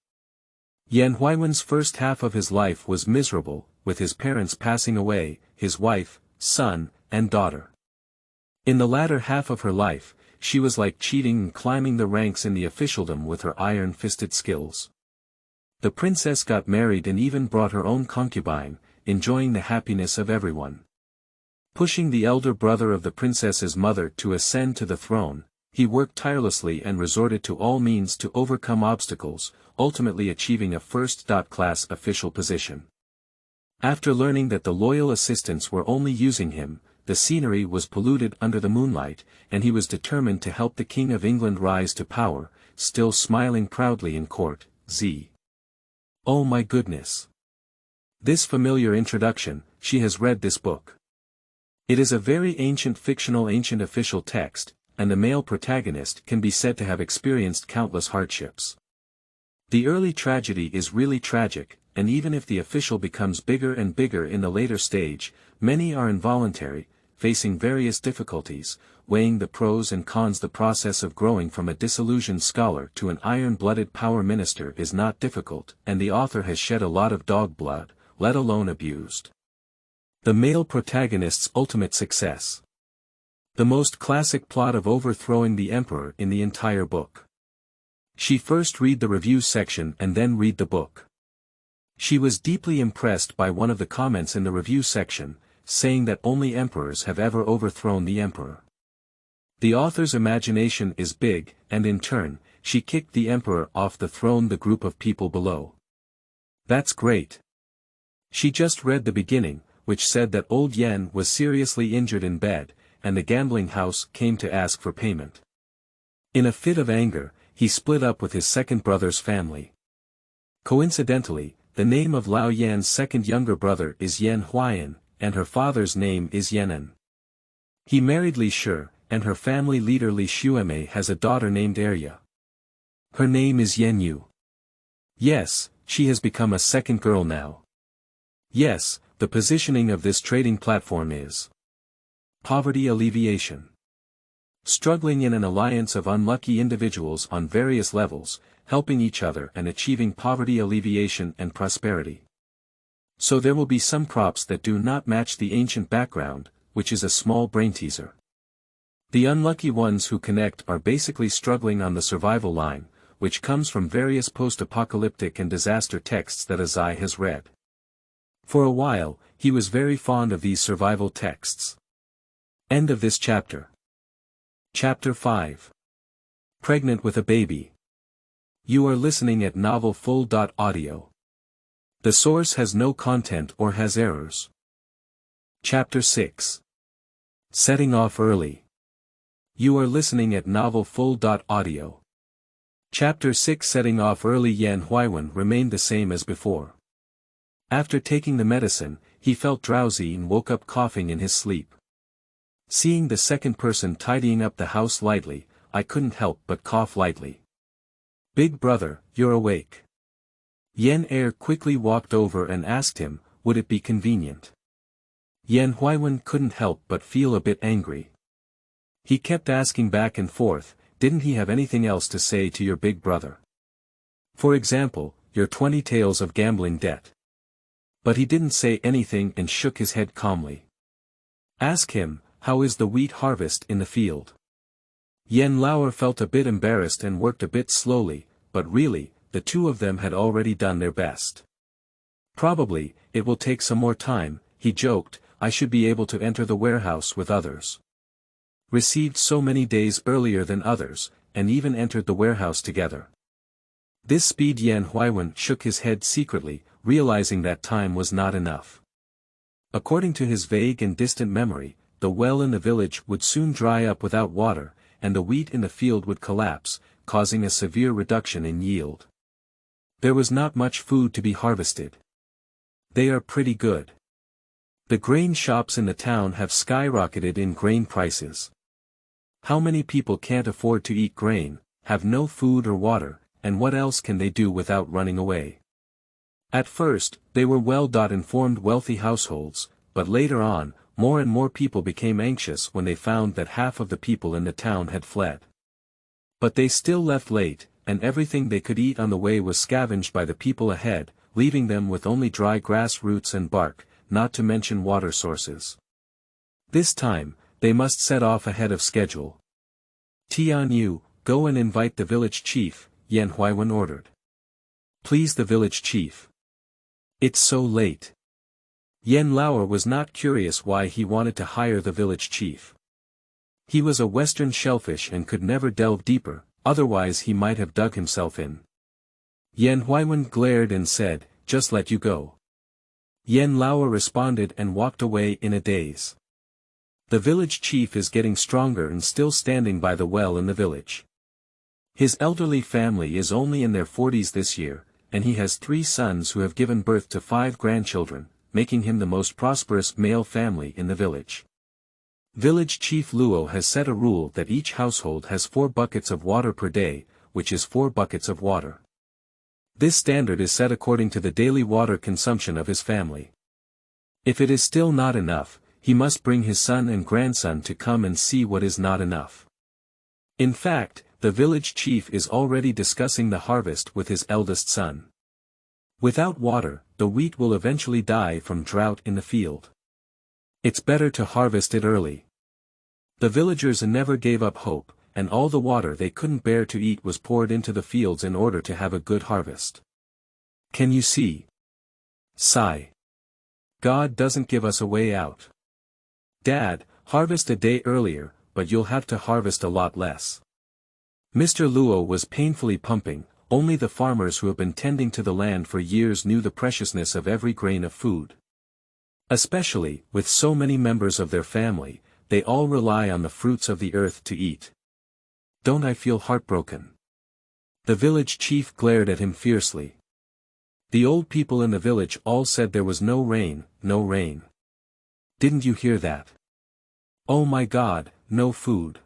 Yan Huiwen's first half of his life was miserable, with his parents passing away, his wife, son, and daughter. In the latter half of her life, she was like cheating and climbing the ranks in the officialdom with her iron-fisted skills. The princess got married and even brought her own concubine, enjoying the happiness of everyone. Pushing the elder brother of the princess's mother to ascend to the throne, he worked tirelessly and resorted to all means to overcome obstacles, ultimately achieving a first-class official position. After learning that the loyal assistants were only using him, the scenery was polluted under the moonlight, and he was determined to help the King of England rise to power, still smiling proudly in court. Oh my goodness! This familiar introduction, she has read this book. It is a very ancient fictional ancient official text, and the male protagonist can be said to have experienced countless hardships. The early tragedy is really tragic, and even if the official becomes bigger and bigger in the later stage, many are involuntary, facing various difficulties, weighing the pros and cons. The process of growing from a disillusioned scholar to an iron-blooded power minister is not difficult, and the author has shed a lot of dog blood, let alone abused. The male protagonist's ultimate success. The most classic plot of overthrowing the emperor in the entire book. She first read the review section and then read the book. She was deeply impressed by one of the comments in the review section, saying that only emperors have ever overthrown the emperor. The author's imagination is big, and in turn, she kicked the emperor off the throne. The group of people below. That's great. She just read the beginning, which said that old Yan was seriously injured in bed, and the gambling house came to ask for payment. In a fit of anger, he split up with his second brother's family. Coincidentally, the name of Lao Yan's second younger brother is Yan Huayan, and her father's name is Yanan. He married Li Shi, and her family leader Li Xueme has a daughter named Arya. Her name is Xianyu. Yes, she has become a second girl now. Yes, the positioning of this trading platform is poverty alleviation. Struggling in an alliance of unlucky individuals on various levels, helping each other and achieving poverty alleviation and prosperity. So there will be some crops that do not match the ancient background, which is a small brain teaser. The unlucky ones who connect are basically struggling on the survival line, which comes from various post-apocalyptic and disaster texts that Azai has read. For a while, he was very fond of these survival texts. End of this chapter. Chapter 5. Pregnant with a baby. You are listening at novelfull.audio. The source has no content or has errors. Chapter 6. Setting off early. You are listening at novelfull.audio. Chapter 6. Setting off early. Yan Huaiwen remained the same as before. After taking the medicine, he felt drowsy and woke up coughing in his sleep. Seeing the second person tidying up the house lightly, I couldn't help but cough lightly. Big brother, you're awake. Yan Lao'er quickly walked over and asked him, would it be convenient? Yan Huaiwen couldn't help but feel a bit angry. He kept asking back and forth, didn't he have anything else to say to your big brother? For example, your 20 taels of gambling debt. But he didn't say anything and shook his head calmly. Ask him, how is the wheat harvest in the field? Yan Lao'er felt a bit embarrassed and worked a bit slowly, but really, the two of them had already done their best. Probably, it will take some more time, he joked, I should be able to enter the warehouse with others. Received so many days earlier than others, and even entered the warehouse together. This speed. Yan Huaiwen shook his head secretly, realizing that time was not enough. According to his vague and distant memory, the well in the village would soon dry up without water, and the wheat in the field would collapse, causing a severe reduction in yield. There was not much food to be harvested. They are pretty good. The grain shops in the town have skyrocketed in grain prices. How many people can't afford to eat grain, have no food or water, and what else can they do without running away? At first, they were well-informed wealthy households, but later on, more and more people became anxious when they found that half of the people in the town had fled. But they still left late, and everything they could eat on the way was scavenged by the people ahead, leaving them with only dry grass roots and bark, not to mention water sources. This time, they must set off ahead of schedule. Xianyu, go and invite the village chief, Yan Huaiwen ordered. Please the village chief. It's so late. Yan Lao'er was not curious why he wanted to hire the village chief. He was a western shellfish and could never delve deeper, otherwise he might have dug himself in. Yan Huaiwen glared and said, just let you go. Yan Lao'er responded and walked away in a daze. The village chief is getting stronger and still standing by the well in the village. His elderly family is only in their 40s this year, and he has 3 sons who have given birth to 5 grandchildren, making him the most prosperous male family in the village. Village Chief Luo has set a rule that each household has 4 buckets of water per day, which is 4 buckets of water. This standard is set according to the daily water consumption of his family. If it is still not enough, he must bring his son and grandson to come and see what is not enough. In fact, the village chief is already discussing the harvest with his eldest son. Without water, the wheat will eventually die from drought in the field. It's better to harvest it early. The villagers never gave up hope, and all the water they couldn't bear to eat was poured into the fields in order to have a good harvest. Can you see? Sigh. God doesn't give us a way out. Dad, harvest a day earlier, but you'll have to harvest a lot less. Mr. Luo was painfully pumping. Only the farmers who have been tending to the land for years knew the preciousness of every grain of food. Especially, with so many members of their family, they all rely on the fruits of the earth to eat. Don't I feel heartbroken? The village chief glared at him fiercely. The old people in the village all said there was no rain, no rain. Didn't you hear that? Oh my God, no food.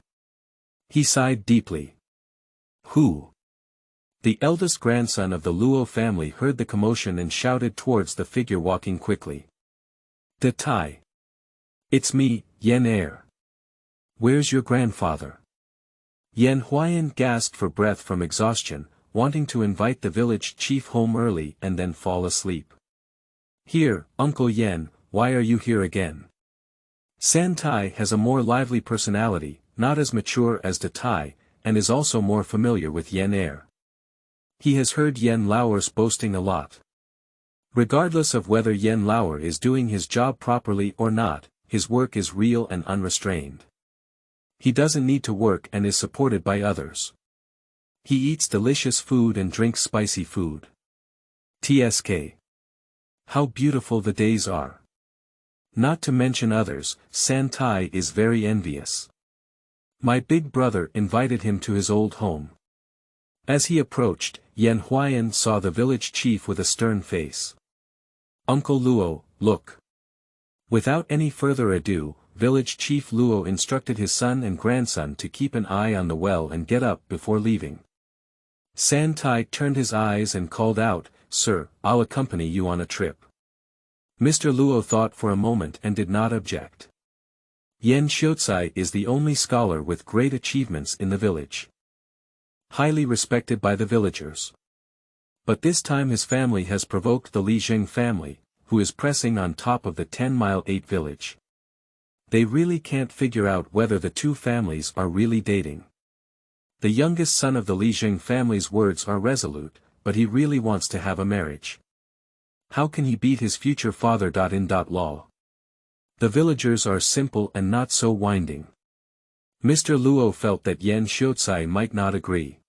He sighed deeply. Who? The eldest grandson of the Luo family heard the commotion and shouted towards the figure walking quickly. "De Tai. It's me, Yan Lao'er. Where's your grandfather?" Yan Huayan gasped for breath from exhaustion, wanting to invite the village chief home early and then fall asleep. "Here, Uncle Yan, why are you here again?" San Tai has a more lively personality, not as mature as De Tai, and is also more familiar with Yan Lao'er. He has heard Yan Lao'er boasting a lot. Regardless of whether Yan Lao'er is doing his job properly or not, his work is real and unrestrained. He doesn't need to work and is supported by others. He eats delicious food and drinks spicy food. TSK. How beautiful the days are. Not to mention others, San Tai is very envious. My big brother invited him to his old home. As he approached, Yan Huayan saw the village chief with a stern face. "Uncle Luo, look." Without any further ado, village chief Luo instructed his son and grandson to keep an eye on the well and get up before leaving. San Tai turned his eyes and called out, "Sir, I'll accompany you on a trip." Mr. Luo thought for a moment and did not object. Yan Xiaotsai is the only scholar with great achievements in the village. Highly respected by the villagers. But this time his family has provoked the Li Zheng family, who is pressing on top of the 10-mile 8 village. They really can't figure out whether the two families are really dating. The youngest son of the Li Zheng family's words are resolute, but he really wants to have a marriage. How can he beat his future father? Law. The villagers are simple and not so winding. Mr. Luo felt that Yan Xiaotsai might not agree.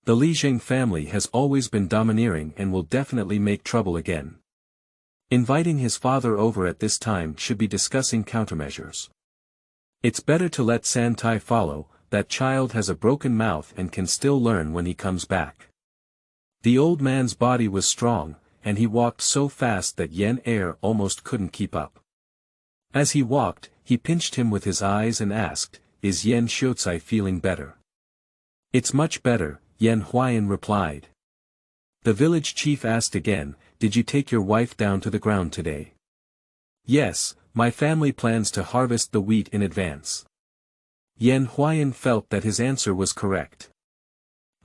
The Li Zheng family has always been domineering and will definitely make trouble again. Inviting his father over at this time should be discussing countermeasures. It's better to let San Tai follow. That child has a broken mouth and can still learn when he comes back. The old man's body was strong, and he walked so fast that Yan Lao'er almost couldn't keep up. As he walked, he pinched him with his eyes and asked, "Is Yan Xiaotsai feeling better?" "It's much better," Yan Huayan replied. The village chief asked again, "Did you take your wife down to the ground today?" "Yes, my family plans to harvest the wheat in advance." Yan Huayan felt that his answer was correct.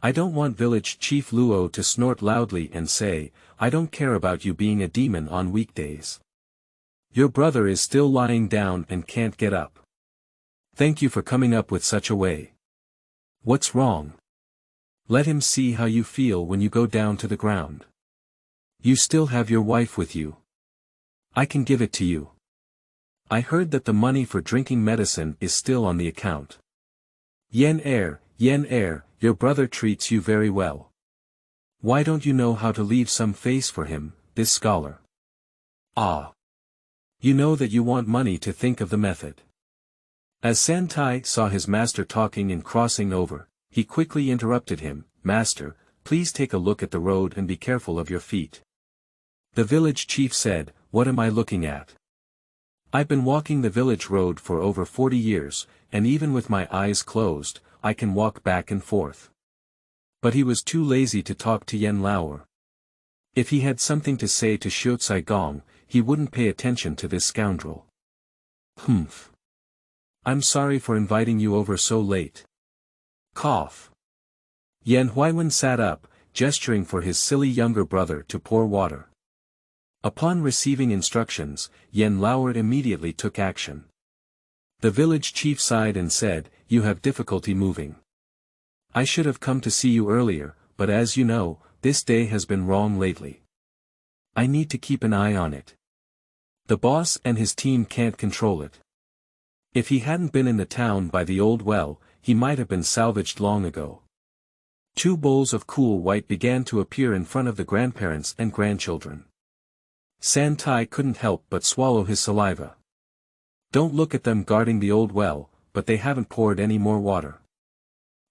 I don't want village chief Luo to snort loudly and say, "I don't care about you being a demon on weekdays. Your brother is still lying down and can't get up. Thank you for coming up with such a way. What's wrong? Let him see how you feel when you go down to the ground. You still have your wife with you. I can give it to you. I heard that the money for drinking medicine is still on the account. Yan Lao'er, your brother treats you very well. Why don't you know how to leave some face for him, this scholar? Ah. You know that you want money to think of the method." As San Tai saw his master talking and crossing over, he quickly interrupted him, "Master, please take a look at the road and be careful of your feet. The village chief said, "What am I looking at? I've been walking the village road for over 40 years, and even with my eyes closed, I can walk back and forth." But he was too lazy to talk to Yan Lao'er. If he had something to say to Xiao, he wouldn't pay attention to this scoundrel. "Humph. I'm sorry for inviting you over so late." Cough. Yan Huaiwen sat up, gesturing for his silly younger brother to pour water. Upon receiving instructions, Yan Lao'er immediately took action. The village chief sighed and said, "You have difficulty moving. I should have come to see you earlier, but as you know, this day has been wrong lately. I need to keep an eye on it. The boss and his team can't control it. If he hadn't been in the town by the old well, he might have been salvaged long ago." 2 bowls of cool white began to appear in front of the grandparents and grandchildren. San Tai couldn't help but swallow his saliva. Don't look at them guarding the old well, but they haven't poured any more water.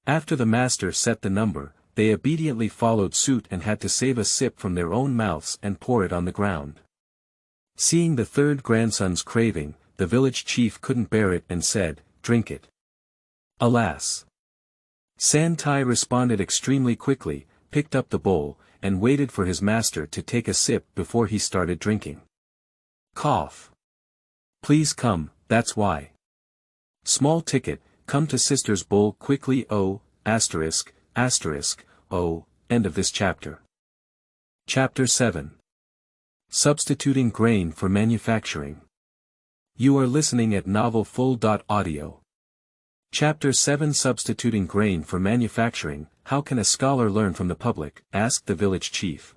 After the master set the number, they obediently followed suit and had to save a sip from their own mouths and pour it on the ground. Seeing the third grandson's craving, the village chief couldn't bear it and said, "Drink it." Alas! San Tai responded extremely quickly, picked up the bowl, and waited for his master to take a sip before he started drinking. Cough. "Please come, that's why. Small ticket, come to sister's bowl quickly. O, asterisk, asterisk, O." End of this chapter. Chapter 7. Substituting Grain for Manufacturing. You are listening at novelfull.audio. Chapter 7 Substituting Grain for Manufacturing, How Can a Scholar Learn from the Public? Asked the village chief.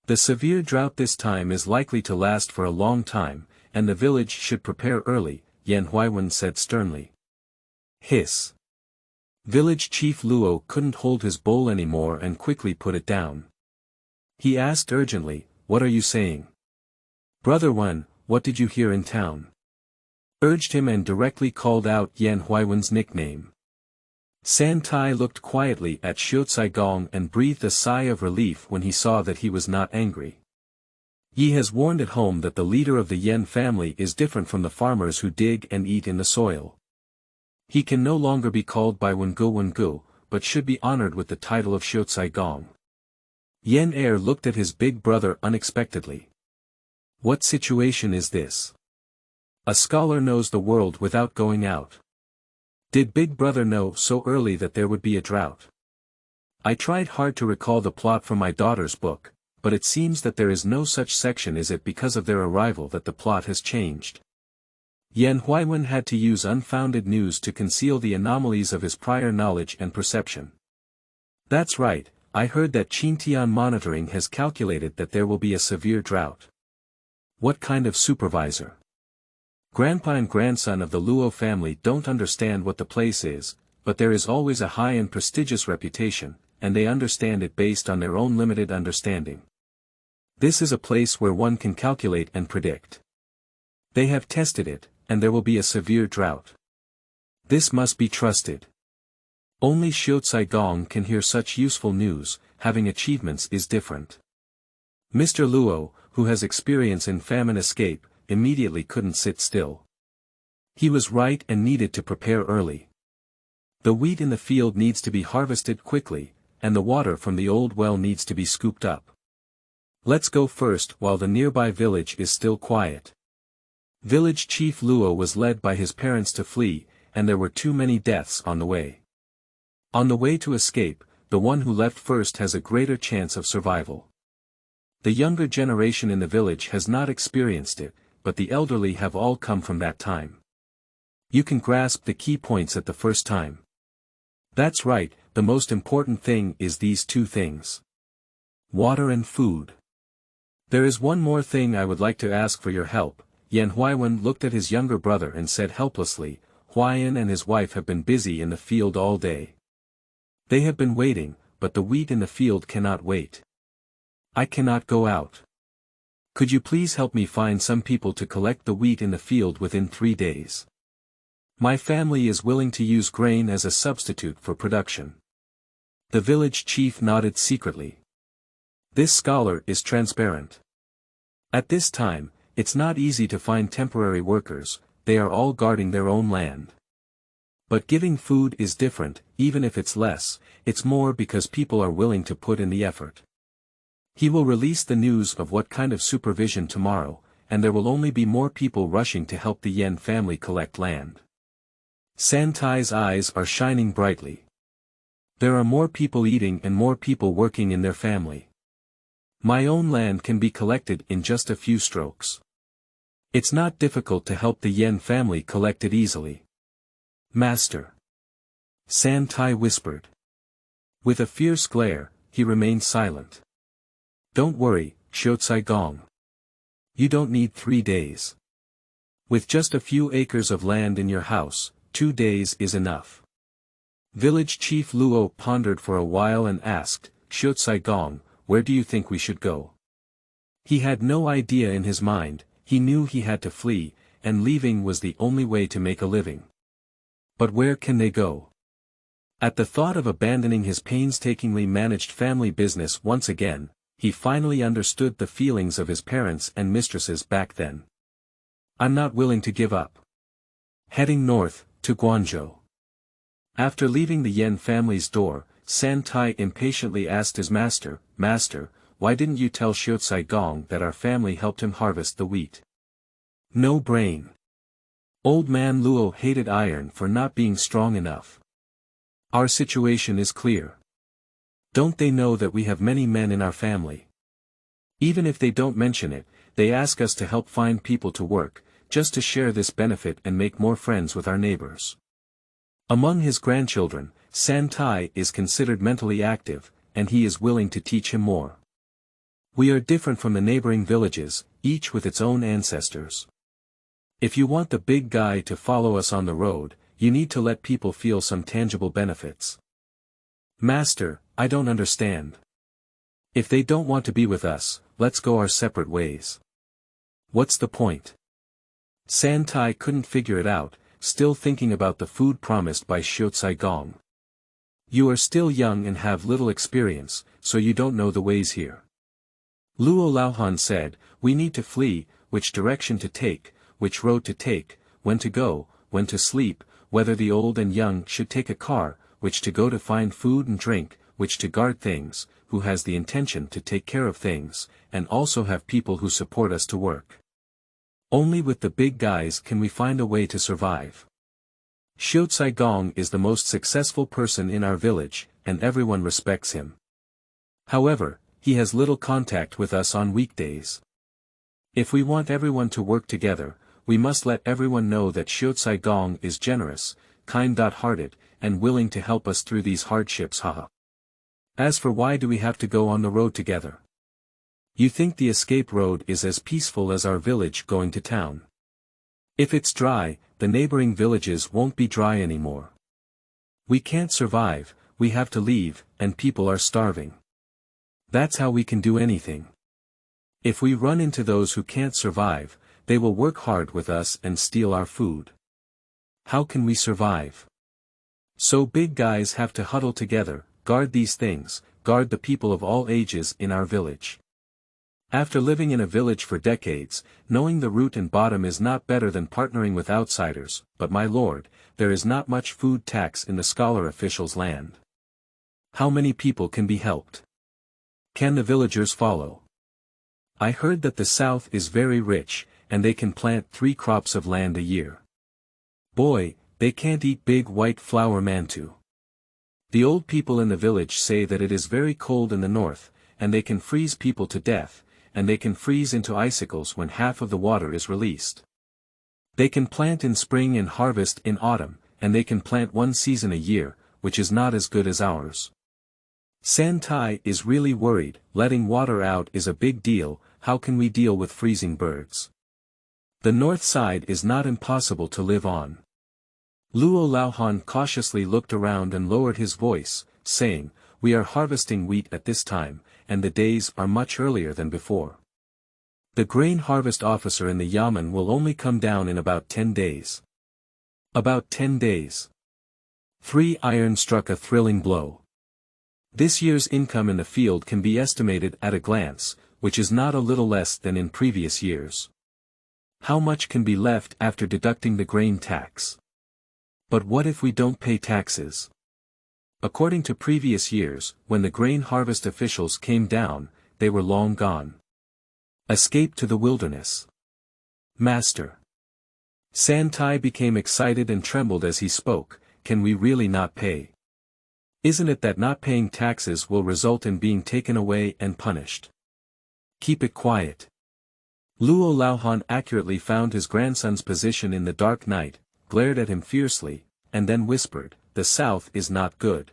The severe drought this time is likely to last for a long time, and the village should prepare early, Yan Huaiwen said sternly. Hiss. Village Chief Luo couldn't hold his bowl anymore and quickly put it down. He asked urgently, "What are you saying? Brother Wen, what did you hear in town?" Urged him and directly called out Yan Huaiwen's nickname. San Tai looked quietly at Xiao and breathed a sigh of relief when he saw that he was not angry. Yi has warned at home that the leader of the Yan family is different from the farmers who dig and eat in the soil. He can no longer be called by Wengu, but should be honored with the title of Xiao. Yan Lao'er looked at his big brother unexpectedly. What situation is this? A scholar knows the world without going out. Did Big Brother know so early that there would be a drought? I tried hard to recall the plot from my daughter's book, but it seems that there is no such section. Is it because of their arrival that the plot has changed? Yan Huaiwen had to use unfounded news to conceal the anomalies of his prior knowledge and perception. That's right, I heard that Qintian Monitoring has calculated that there will be a severe drought. What kind of supervisor? Grandpa and grandson of the Luo family don't understand what the place is, but there is always a high and prestigious reputation, and they understand it based on their own limited understanding. This is a place where one can calculate and predict. They have tested it, and there will be a severe drought. This must be trusted. Only Xiao can hear such useful news. Having achievements is different. Mr. Luo, who has experience in famine escape, immediately couldn't sit still. He was right and needed to prepare early. The wheat in the field needs to be harvested quickly, and the water from the old well needs to be scooped up. Let's go first while the nearby village is still quiet. Village Chief Luo was led by his parents to flee, and there were too many deaths on the way. On the way to escape, the one who left first has a greater chance of survival. The younger generation in the village has not experienced it, but the elderly have all come from that time. You can grasp the key points at the first time. That's right, the most important thing is these 2 things. Water and food. There is one more thing I would like to ask for your help. Yan Huaiwen looked at his younger brother and said helplessly, Huaiyan and his wife have been busy in the field all day. They have been waiting, but the wheat in the field cannot wait. I cannot go out. Could you please help me find some people to collect the wheat in the field within 3 days? My family is willing to use grain as a substitute for production. The village chief nodded secretly. This scholar is transparent. At this time, it's not easy to find temporary workers, they are all guarding their own land. But giving food is different, even if it's less, it's more because people are willing to put in the effort. He will release the news of what kind of supervision tomorrow, and there will only be more people rushing to help the Yan family collect land. Santai's eyes are shining brightly. There are more people eating and more people working in their family. My own land can be collected in just a few strokes. It's not difficult to help the Yan family collect it easily. Master. Santai whispered. With a fierce glare, he remained silent. Don't worry, Xiao Gong. You don't need 3 days. With just a few acres of land in your house, 2 days is enough. Village Chief Luo pondered for a while and asked, Xiao Gong, where do you think we should go? He had no idea in his mind, he knew he had to flee, and leaving was the only way to make a living. But where can they go? At the thought of abandoning his painstakingly managed family business once again, he finally understood the feelings of his parents and mistresses back then. I'm not willing to give up. Heading north, to Guangzhou. After leaving the Yan family's door, Santai impatiently asked his master, Master, why didn't you tell Xiao Gong that our family helped him harvest the wheat? No brain. Old man Luo hated iron for not being strong enough. Our situation is clear. Don't they know that we have many men in our family? Even if they don't mention it, they ask us to help find people to work, just to share this benefit and make more friends with our neighbors. Among his grandchildren, Santai is considered mentally active, and he is willing to teach him more. We are different from the neighboring villages, each with its own ancestors. If you want the big guy to follow us on the road, you need to let people feel some tangible benefits. Master, I don't understand. If they don't want to be with us, let's go our separate ways. What's the point? Santai couldn't figure it out, still thinking about the food promised by Xiao Gong. You are still young and have little experience, so you don't know the ways here. Luo Laohan said, we need to flee, which direction to take, which road to take, when to go, when to sleep, whether the old and young should take a car, which to go to find food and drink, which to guard things, who has the intention to take care of things, and also have people who support us to work. Only with the big guys can we find a way to survive. Xiao Gong is the most successful person in our village, and everyone respects him. However, he has little contact with us on weekdays. If we want everyone to work together, we must let everyone know that Xiao Gong is generous, kind-hearted, and willing to help us through these hardships. Haha. As for why do we have to go on the road together? You think the escape road is as peaceful as our village going to town? If it's dry, the neighboring villages won't be dry anymore. We can't survive, we have to leave, and people are starving. That's how we can do anything. If we run into those who can't survive, they will work hard with us and steal our food. How can we survive? So big guys have to huddle together, guard these things, guard the people of all ages in our village. After living in a village for decades, knowing the root and bottom is not better than partnering with outsiders, but my lord, there is not much food tax in the scholar official's land. How many people can be helped? Can the villagers follow? I heard that the south is very rich, and they can plant 3 crops of land a year. Boy, they can't eat big white flour mantu. The old people in the village say that it is very cold in the north, and they can freeze people to death, and they can freeze into icicles when half of the water is released. They can plant in spring and harvest in autumn, and they can plant 1 season a year, which is not as good as ours. Santai is really worried, letting water out is a big deal, how can we deal with freezing birds? The north side is not impossible to live on. Luo Laohan cautiously looked around and lowered his voice, saying, we are harvesting wheat at this time, and the days are much earlier than before. The grain harvest officer in the Yamen will only come down in about 10 days. About 10 days. 3 Iron struck a thrilling blow. This year's income in the field can be estimated at a glance, which is not a little less than in previous years. How much can be left after deducting the grain tax? But what if we don't pay taxes? According to previous years, when the grain harvest officials came down, they were long gone. Escape to the wilderness. Master. Santai became excited and trembled as he spoke. Can we really not pay? Isn't it that not paying taxes will result in being taken away and punished? Keep it quiet. Luo Laohan accurately found his grandson's position in the dark night, glared at him fiercely, and then whispered, "The south is not good.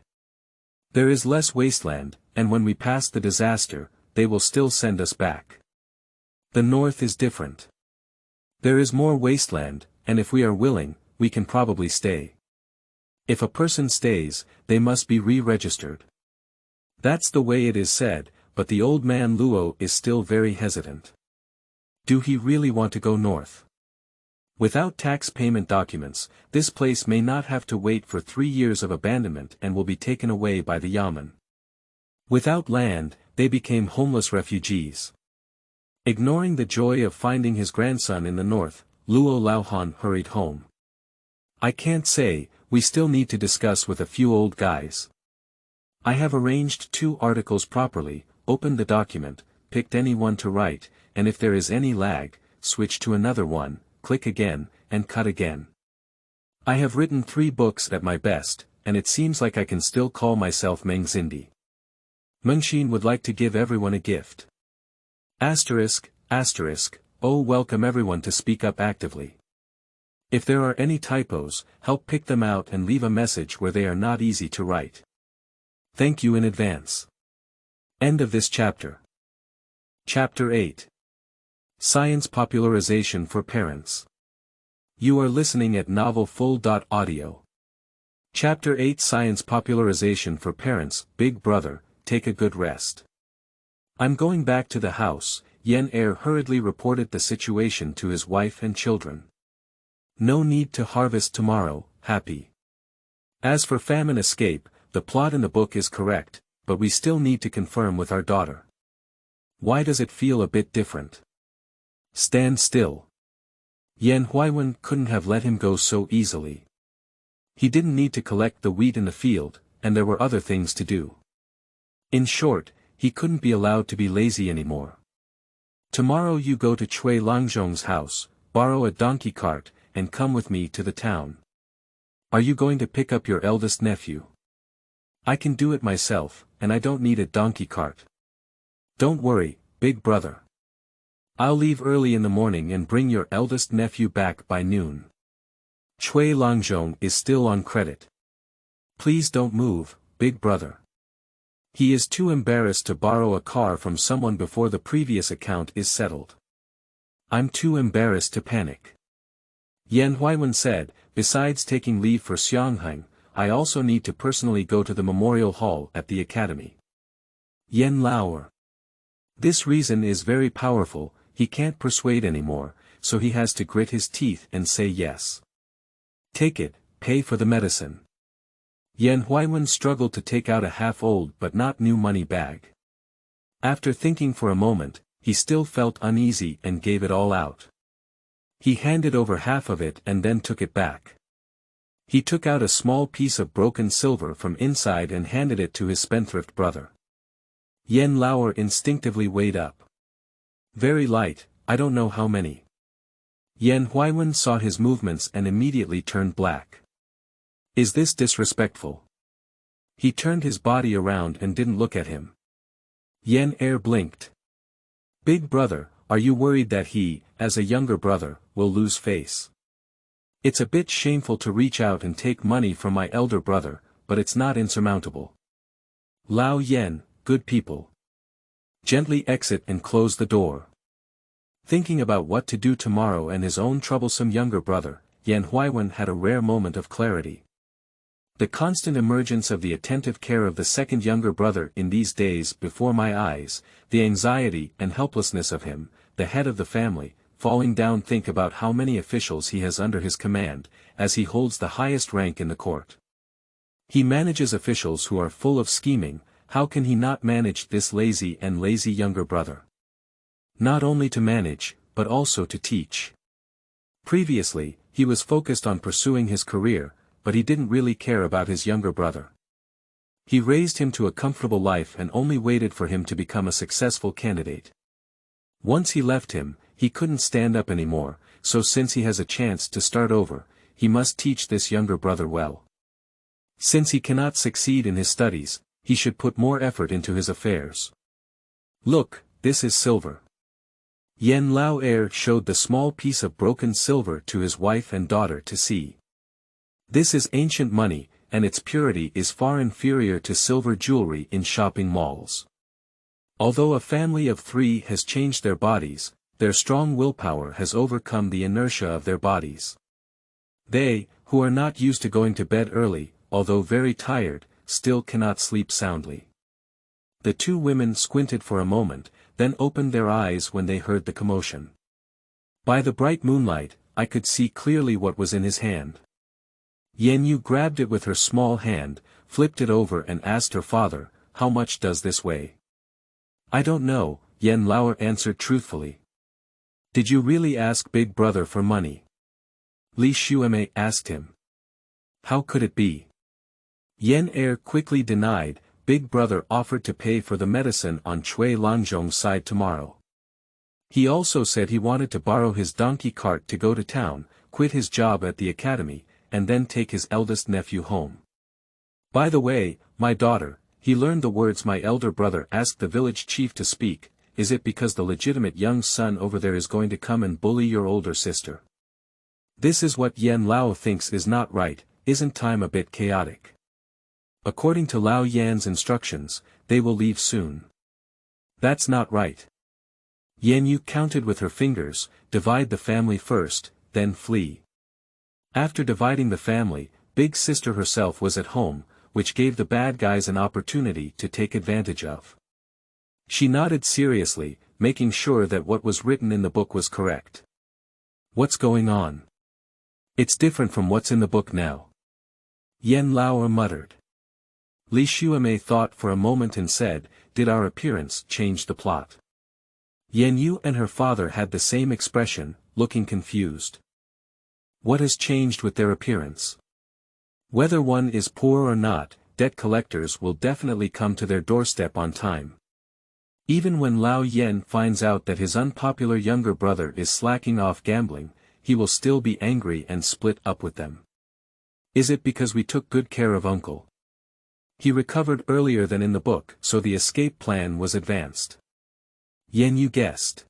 There is less wasteland, and when we pass the disaster, they will still send us back. The north is different. There is more wasteland, and if we are willing, we can probably stay. If a person stays, they must be re-registered." That's the way it is said, but the old man Luo is still very hesitant. Do he really want to go north? Without tax payment documents, this place may not have to wait for 3 years of abandonment and will be taken away by the Yamen. Without land, they became homeless refugees. Ignoring the joy of finding his grandson in the north, Luo Laohan hurried home. "I can't say, we still need to discuss with a few old guys. I have arranged 2 articles properly, opened the document, picked any one to write, and if there is any lag, switch to another one, click again, and cut again. I have written 3 books at my best, and it seems like I can still call myself Mengzindi. Mengxin would like to give everyone a gift. Oh, welcome everyone to speak up actively. If there are any typos, help pick them out and leave a message where they are not easy to write. Thank you in advance." End of this chapter. Chapter 8. Science Popularization for Parents. You are listening at novelfull.audio. Chapter 8 Science Popularization for Parents. Big brother, take a good rest. "I'm going back to the house," Yan Lao'er hurriedly reported the situation to his wife and children. "No need to harvest tomorrow, happy. As for famine escape, the plot in the book is correct, but we still need to confirm with our daughter. Why does it feel a bit different? Stand still." Yan Huaiwen couldn't have let him go so easily. He didn't need to collect the wheat in the field, and there were other things to do. In short, he couldn't be allowed to be lazy anymore. "Tomorrow you go to Cui Langzhong's house, borrow a donkey cart, and come with me to the town. Are you going to pick up your eldest nephew? I can do it myself, and I don't need a donkey cart. Don't worry, big brother. I'll leave early in the morning and bring your eldest nephew back by noon. Cui Langzhong is still on credit. Please don't move, big brother. He is too embarrassed to borrow a car from someone before the previous account is settled. I'm too embarrassed to panic." Yan Huaiwen said, "Besides taking leave for Xiangheng, I also need to personally go to the memorial hall at the academy." Yan Lao'er. This reason is very powerful. He can't persuade anymore, so he has to grit his teeth and say yes. "Take it, pay for the medicine." Yan Huaiwen struggled to take out a half-old but not new money bag. After thinking for a moment, he still felt uneasy and gave it all out. He handed over half of it and then took it back. He took out a small piece of broken silver from inside and handed it to his spendthrift brother. Yan Lao'er instinctively weighed up. "Very light, I don't know how many." Yan Huaiwen saw his movements and immediately turned black. Is this disrespectful? He turned his body around and didn't look at him. Yan Lao'er blinked. "Big brother, are you worried that he, as a younger brother, will lose face? It's a bit shameful to reach out and take money from my elder brother, but it's not insurmountable. Lao Yan, good people. Gently exit and close the door." Thinking about what to do tomorrow and his own troublesome younger brother, Yan Huaiwen had a rare moment of clarity. The constant emergence of the attentive care of the second younger brother in these days before my eyes, the anxiety and helplessness of him, the head of the family, falling down. Think about how many officials he has under his command, as he holds the highest rank in the court. He manages officials who are full of scheming, how can he not manage this lazy younger brother? Not only to manage, but also to teach. Previously, he was focused on pursuing his career, but he didn't really care about his younger brother. He raised him to a comfortable life and only waited for him to become a successful candidate. Once he left him, he couldn't stand up anymore, so since he has a chance to start over, he must teach this younger brother well. Since he cannot succeed in his studies, he should put more effort into his affairs. Look, this is silver. Yan Lao'er showed the small piece of broken silver to his wife and daughter to see. This is ancient money, and its purity is far inferior to silver jewelry in shopping malls. Although a family of 3 has changed their bodies, their strong willpower has overcome the inertia of their bodies. They, who are not used to going to bed early, although very tired, still cannot sleep soundly. The 2 women squinted for a moment, then opened their eyes when they heard the commotion. By the bright moonlight, I could see clearly what was in his hand. Xianyu grabbed it with her small hand, flipped it over and asked her father, "How much does this weigh?" "I don't know," Yan Lao'er answered truthfully. "Did you really ask Big Brother for money?" Li Xiume asked him. "How could it be?" Yan Lao'er quickly denied. Big Brother offered to pay for the medicine on Chui Lanzhong's side tomorrow. He also said he wanted to borrow his donkey cart to go to town, quit his job at the academy, and then take his eldest nephew home. "By the way, my daughter," he learned the words my elder brother asked the village chief to speak, "is it because the legitimate young son over there is going to come and bully your older sister?" This is what Yan Lao'er thinks is not right. Isn't time a bit chaotic? According to Lao Yan's instructions, they will leave soon. That's not right. Xianyu counted with her fingers, divide the family first, then flee. After dividing the family, Big Sister herself was at home, which gave the bad guys an opportunity to take advantage of. She nodded seriously, making sure that what was written in the book was correct. "What's going on? It's different from what's in the book now," Yan Lao'er muttered. Li Xiume thought for a moment and said, "Did our appearance change the plot?" Xianyu and her father had the same expression, looking confused. What has changed with their appearance? Whether one is poor or not, debt collectors will definitely come to their doorstep on time. Even when Lao Yan finds out that his unpopular younger brother is slacking off gambling, he will still be angry and split up with them. Is it because we took good care of Uncle? He recovered earlier than in the book, so the escape plan was advanced. Xianyu guessed.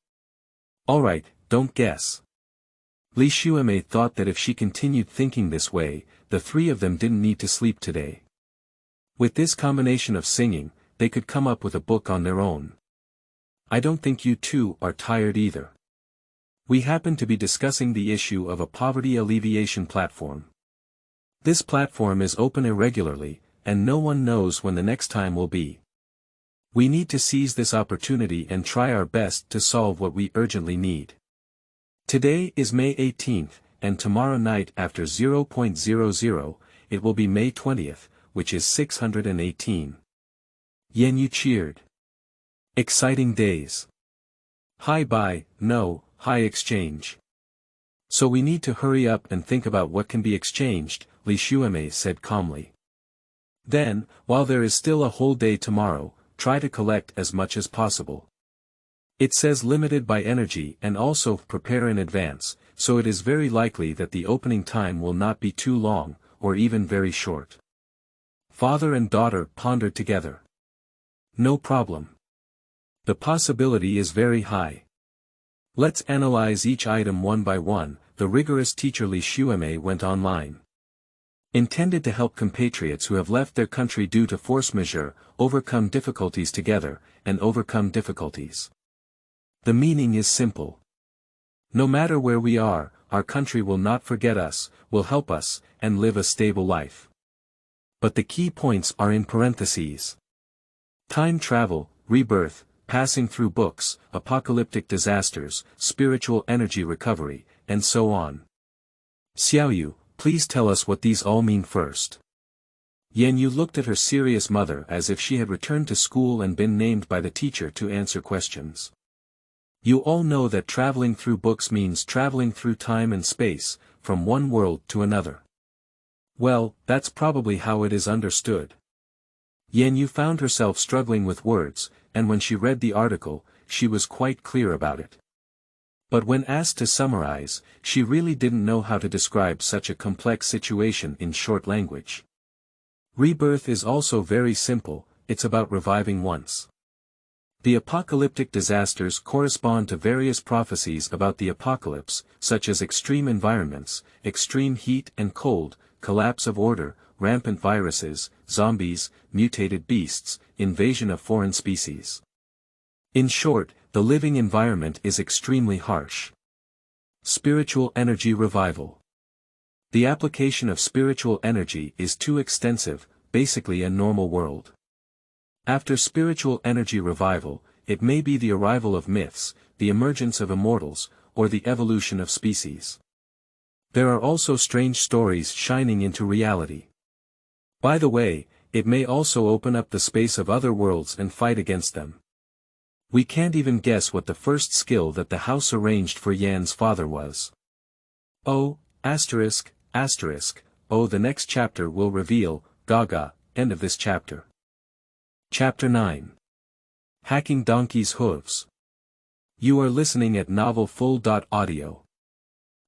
Alright, don't guess. Li Xiume thought that if she continued thinking this way, the 3 of them didn't need to sleep today. With this combination of singing, they could come up with a book on their own. I don't think you 2 are tired either. We happen to be discussing the issue of a poverty alleviation platform. This platform is open irregularly, and no one knows when the next time will be. We need to seize this opportunity and try our best to solve what we urgently need. Today is May 18th, and tomorrow night after 0.00, it will be May 20th, which is 618. Xianyu cheered. Exciting days. High buy, no, high exchange. So we need to hurry up and think about what can be exchanged, Li Xiume said calmly. Then, while there is still a whole day tomorrow, try to collect as much as possible. It says limited by energy and also prepare in advance, so it is very likely that the opening time will not be too long, or even very short. Father and daughter pondered together. No problem. The possibility is very high. Let's analyze each item one by one, the rigorous teacher Li Xiume went online. Intended to help compatriots who have left their country due to force majeure, overcome difficulties together, and overcome difficulties. The meaning is simple. No matter where we are, our country will not forget us, will help us, and live a stable life. But the key points are in parentheses. Time travel, rebirth, passing through books, apocalyptic disasters, spiritual energy recovery, and so on. Xiaoyu, please tell us what these all mean first. Xianyu looked at her serious mother as if she had returned to school and been named by the teacher to answer questions. You all know that traveling through books means traveling through time and space, from one world to another. Well, that's probably how it is understood. Xianyu found herself struggling with words, and when she read the article, she was quite clear about it. But when asked to summarize, she really didn't know how to describe such a complex situation in short language. Rebirth is also very simple, it's about reviving once. The apocalyptic disasters correspond to various prophecies about the apocalypse, such as extreme environments, extreme heat and cold, collapse of order, rampant viruses, zombies, mutated beasts, invasion of foreign species. In short, the living environment is extremely harsh. Spiritual energy revival. The application of spiritual energy is too extensive, basically a normal world. After spiritual energy revival, it may be the arrival of myths, the emergence of immortals, or the evolution of species. There are also strange stories shining into reality. By the way, it may also open up the space of other worlds and fight against them. We can't even guess what the first skill that the house arranged for Yan's father was. Oh, asterisk, asterisk, oh, the next chapter will reveal, gaga, end of this chapter. Chapter 9. Hacking Donkey's Hooves. You are listening at novelfull.audio.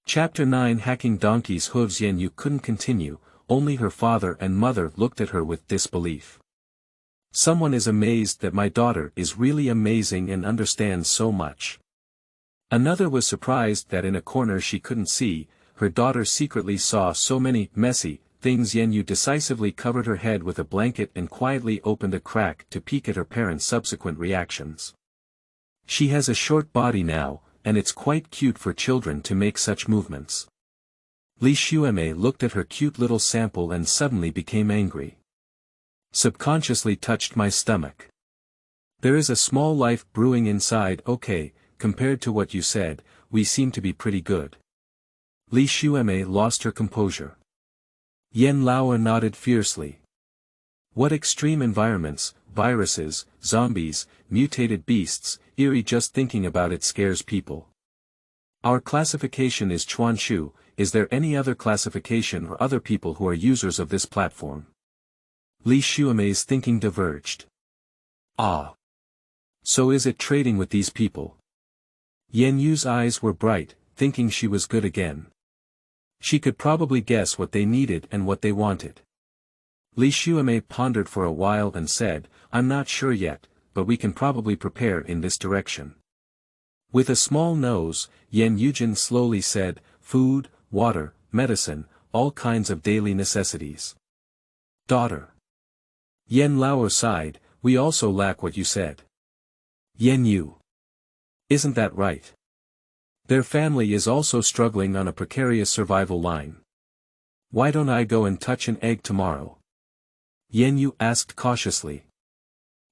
Chapter 9 Hacking Donkey's Hooves. Xianyu couldn't continue, only her father and mother looked at her with disbelief. Someone is amazed that my daughter is really amazing and understands so much. Another was surprised that in a corner she couldn't see, her daughter secretly saw so many messy things. Xianyu decisively covered her head with a blanket and quietly opened a crack to peek at her parents' subsequent reactions. She has a short body now, and it's quite cute for children to make such movements. Li Xueme looked at her cute little sample and suddenly became angry. Subconsciously touched my stomach. There is a small life brewing inside. Okay, compared to what you said, we seem to be pretty good. Li Xueme lost her composure. Yan Lao'er nodded fiercely. What extreme environments, viruses, zombies, mutated beasts, eerie, just thinking about it scares people. Our classification is Chuanshu. Is there any other classification or other people who are users of this platform? Li Xueme's thinking diverged. Ah. So is it trading with these people? Xianyu's eyes were bright, thinking she was good again. She could probably guess what they needed and what they wanted. Li Xueme pondered for a while and said, I'm not sure yet, but we can probably prepare in this direction. With a small nose, Yan Yujin slowly said, food, water, medicine, all kinds of daily necessities. Daughter. Yan Lao'er sighed, we also lack what you said. Xianyu. Isn't that right? Their family is also struggling on a precarious survival line. Why don't I go and touch an egg tomorrow? Xianyu asked cautiously.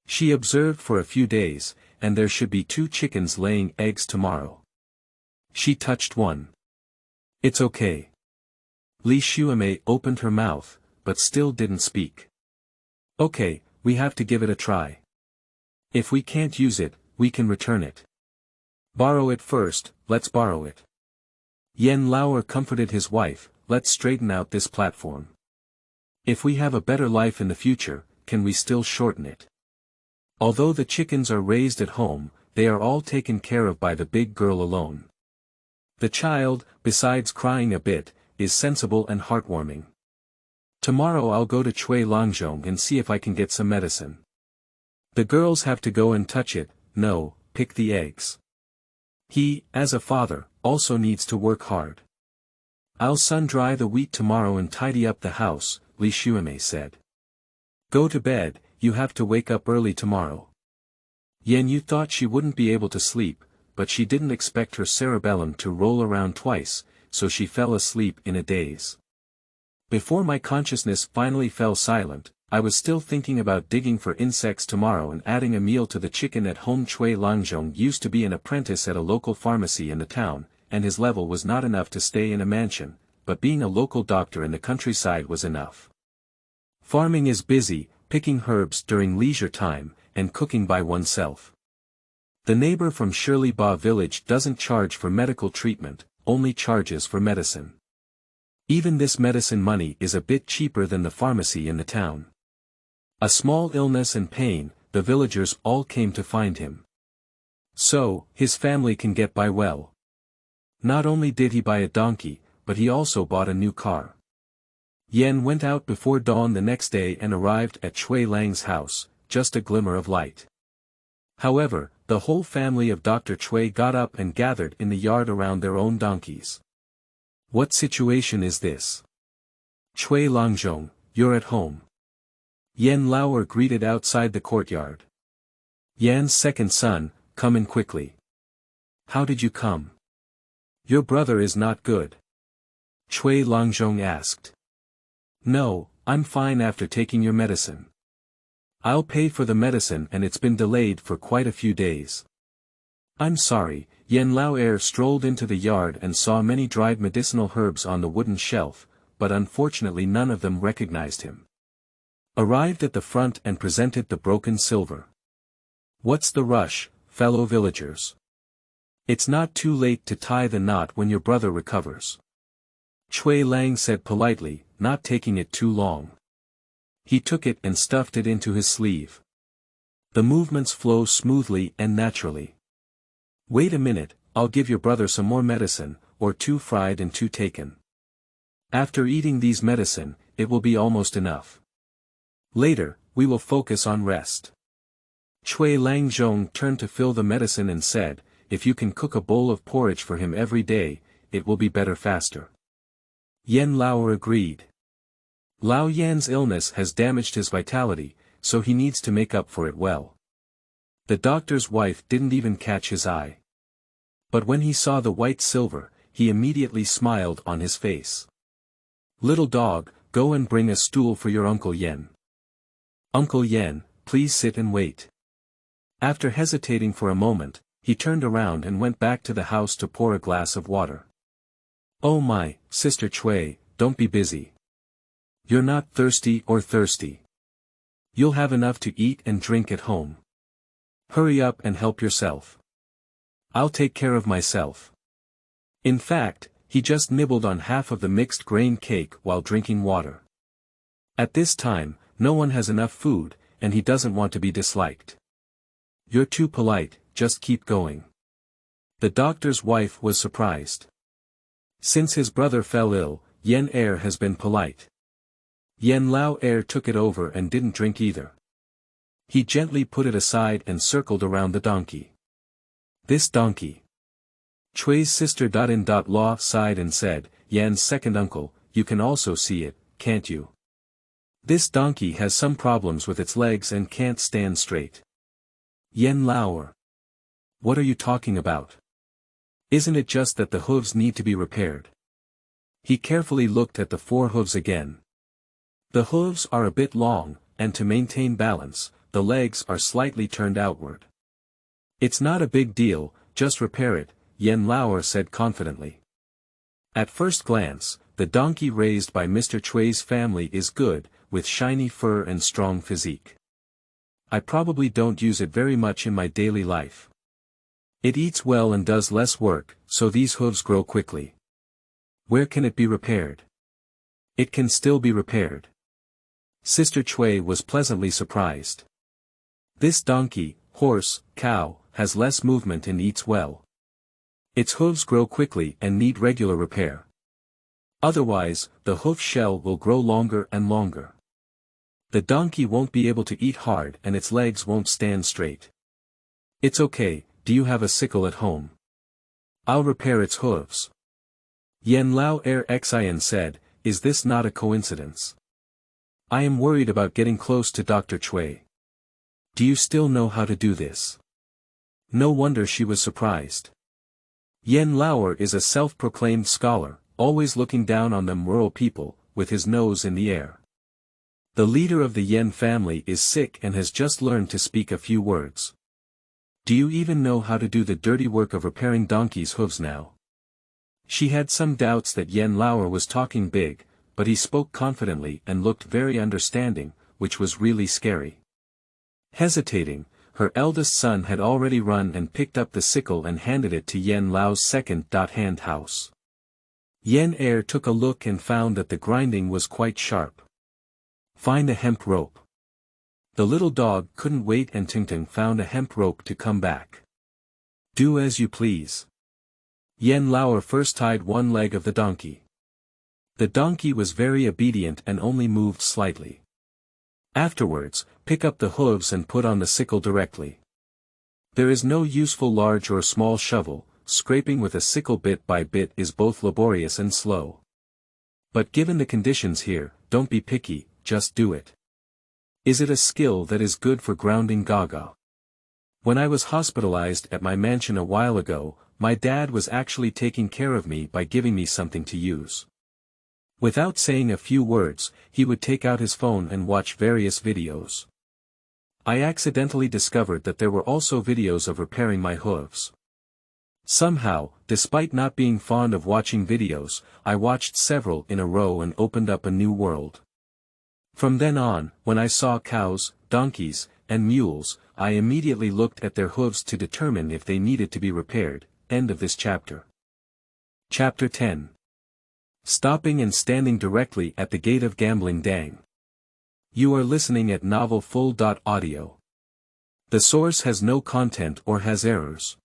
She observed for a few days, and there should be 2 chickens laying eggs tomorrow. She touched one. It's okay. Li Xueme opened her mouth, but still didn't speak. Okay, we have to give it a try. If we can't use it, we can return it. Borrow it first, let's borrow it. Yan Lao'er comforted his wife, let's straighten out this platform. If we have a better life in the future, can we still shorten it? Although the chickens are raised at home, they are all taken care of by the big girl alone. The child, besides crying a bit, is sensible and heartwarming. Tomorrow I'll go to Chui Langzhong and see if I can get some medicine. The girls have to go and touch it, no, pick the eggs. He, as a father, also needs to work hard. I'll sun-dry the wheat tomorrow and tidy up the house, Li Xueme said. Go to bed, you have to wake up early tomorrow. Xianyu thought she wouldn't be able to sleep, but she didn't expect her cerebellum to roll around twice, so she fell asleep in a daze. Before my consciousness finally fell silent, I was still thinking about digging for insects tomorrow and adding a meal to the chicken at home. Chui Langzhong used to be an apprentice at a local pharmacy in the town, and his level was not enough to stay in a mansion, but being a local doctor in the countryside was enough. Farming is busy, picking herbs during leisure time, and cooking by oneself. The neighbor from Shirley Ba village doesn't charge for medical treatment, only charges for medicine. Even this medicine money is a bit cheaper than the pharmacy in the town. A small illness and pain, the villagers all came to find him. So, his family can get by well. Not only did he buy a donkey, but he also bought a new car. Yan went out before dawn the next day and arrived at Chui Lang's house, just a glimmer of light. However, the whole family of Dr. Chui got up and gathered in the yard around their own donkeys. What situation is this? Chui Langzhong, you're at home. Yan Lao'er greeted outside the courtyard. Yan's second son, come in quickly. How did you come? Your brother is not good. Chui Langzhong asked. No, I'm fine after taking your medicine. I'll pay for the medicine and it's been delayed for quite a few days. I'm sorry. Yan Lao'er strolled into the yard and saw many dried medicinal herbs on the wooden shelf, but unfortunately none of them recognized him. Arrived at the front and presented the broken silver. What's the rush, fellow villagers? It's not too late to tie the knot when your brother recovers. Chui Lang said politely, not taking it too long. He took it and stuffed it into his sleeve. The movements flow smoothly and naturally. Wait a minute, I'll give your brother some more medicine, or 2 fried and 2 taken. After eating these medicine, it will be almost enough. Later, we will focus on rest. Chui Langzhong turned to fill the medicine and said, if you can cook a bowl of porridge for him every day, it will be better faster. Yan Lao'er agreed. Lao Yan's illness has damaged his vitality, so he needs to make up for it well. The doctor's wife didn't even catch his eye. But when he saw the white silver, he immediately smiled on his face. Little dog, go and bring a stool for your Uncle Yan. Uncle Yan, please sit and wait. After hesitating for a moment, he turned around and went back to the house to pour a glass of water. Oh my, Sister Chui, don't be busy. You're not thirsty. You'll have enough to eat and drink at home. Hurry up and help yourself. I'll take care of myself. In fact, he just nibbled on half of the mixed grain cake while drinking water. At this time, no one has enough food, and he doesn't want to be disliked. You're too polite, just keep going. The doctor's wife was surprised. Since his brother fell ill, Yan Lao'er has been polite. Yan Lao'er took it over and didn't drink either. He gently put it aside and circled around the donkey. This donkey. Chui's sister Law sighed and said, Yan's second uncle, you can also see it, can't you? This donkey has some problems with its legs and can't stand straight. Yan Lao'er. What are you talking about? Isn't it just that the hooves need to be repaired? He carefully looked at the 4 hooves again. The hooves are a bit long, and to maintain balance, the legs are slightly turned outward. It's not a big deal, just repair it, Yan Lao'er said confidently. At first glance, the donkey raised by Mr. Chui's family is good, with shiny fur and strong physique. I probably don't use it very much in my daily life. It eats well and does less work, so these hooves grow quickly. Where can it be repaired? It can still be repaired. Sister Chui was pleasantly surprised. This donkey, horse, cow, has less movement and eats well. Its hooves grow quickly and need regular repair. Otherwise, the hoof shell will grow longer and longer. The donkey won't be able to eat hard and its legs won't stand straight. It's okay, do you have a sickle at home? I'll repair its hooves. Yan Lao'er Xian said, is this not a coincidence? I am worried about getting close to Dr. Chui. Do you still know how to do this? No wonder she was surprised. Yan Lao'er is a self-proclaimed scholar, always looking down on them rural people, with his nose in the air. The leader of the Yan family is sick and has just learned to speak a few words. Do you even know how to do the dirty work of repairing donkeys' hooves now? She had some doubts that Yan Lao'er was talking big, but he spoke confidently and looked very understanding, which was really scary. Hesitating, her eldest son had already run and picked up the sickle and handed it to Yan Lao's second-hand house. Yan Lao'er took a look and found that the grinding was quite sharp. Find a hemp rope. The little dog couldn't wait and Tingting found a hemp rope to come back. Do as you please. Yan Lao'er first tied one leg of the donkey. The donkey was very obedient and only moved slightly. Afterwards, pick up the hooves and put on the sickle directly. There is no useful large or small shovel, scraping with a sickle bit by bit is both laborious and slow. But given the conditions here, don't be picky, just do it. Is it a skill that is good for grounding gaga? When I was hospitalized at my mansion a while ago, my dad was actually taking care of me by giving me something to use. Without saying a few words, he would take out his phone and watch various videos. I accidentally discovered that there were also videos of repairing my hooves. Somehow, despite not being fond of watching videos, I watched several in a row and opened up a new world. From then on, when I saw cows, donkeys, and mules, I immediately looked at their hooves to determine if they needed to be repaired. End of this chapter. Chapter 10. Stopping and standing directly at the gate of gambling dang. You are listening at novelfull.audio. The source has no content or has errors.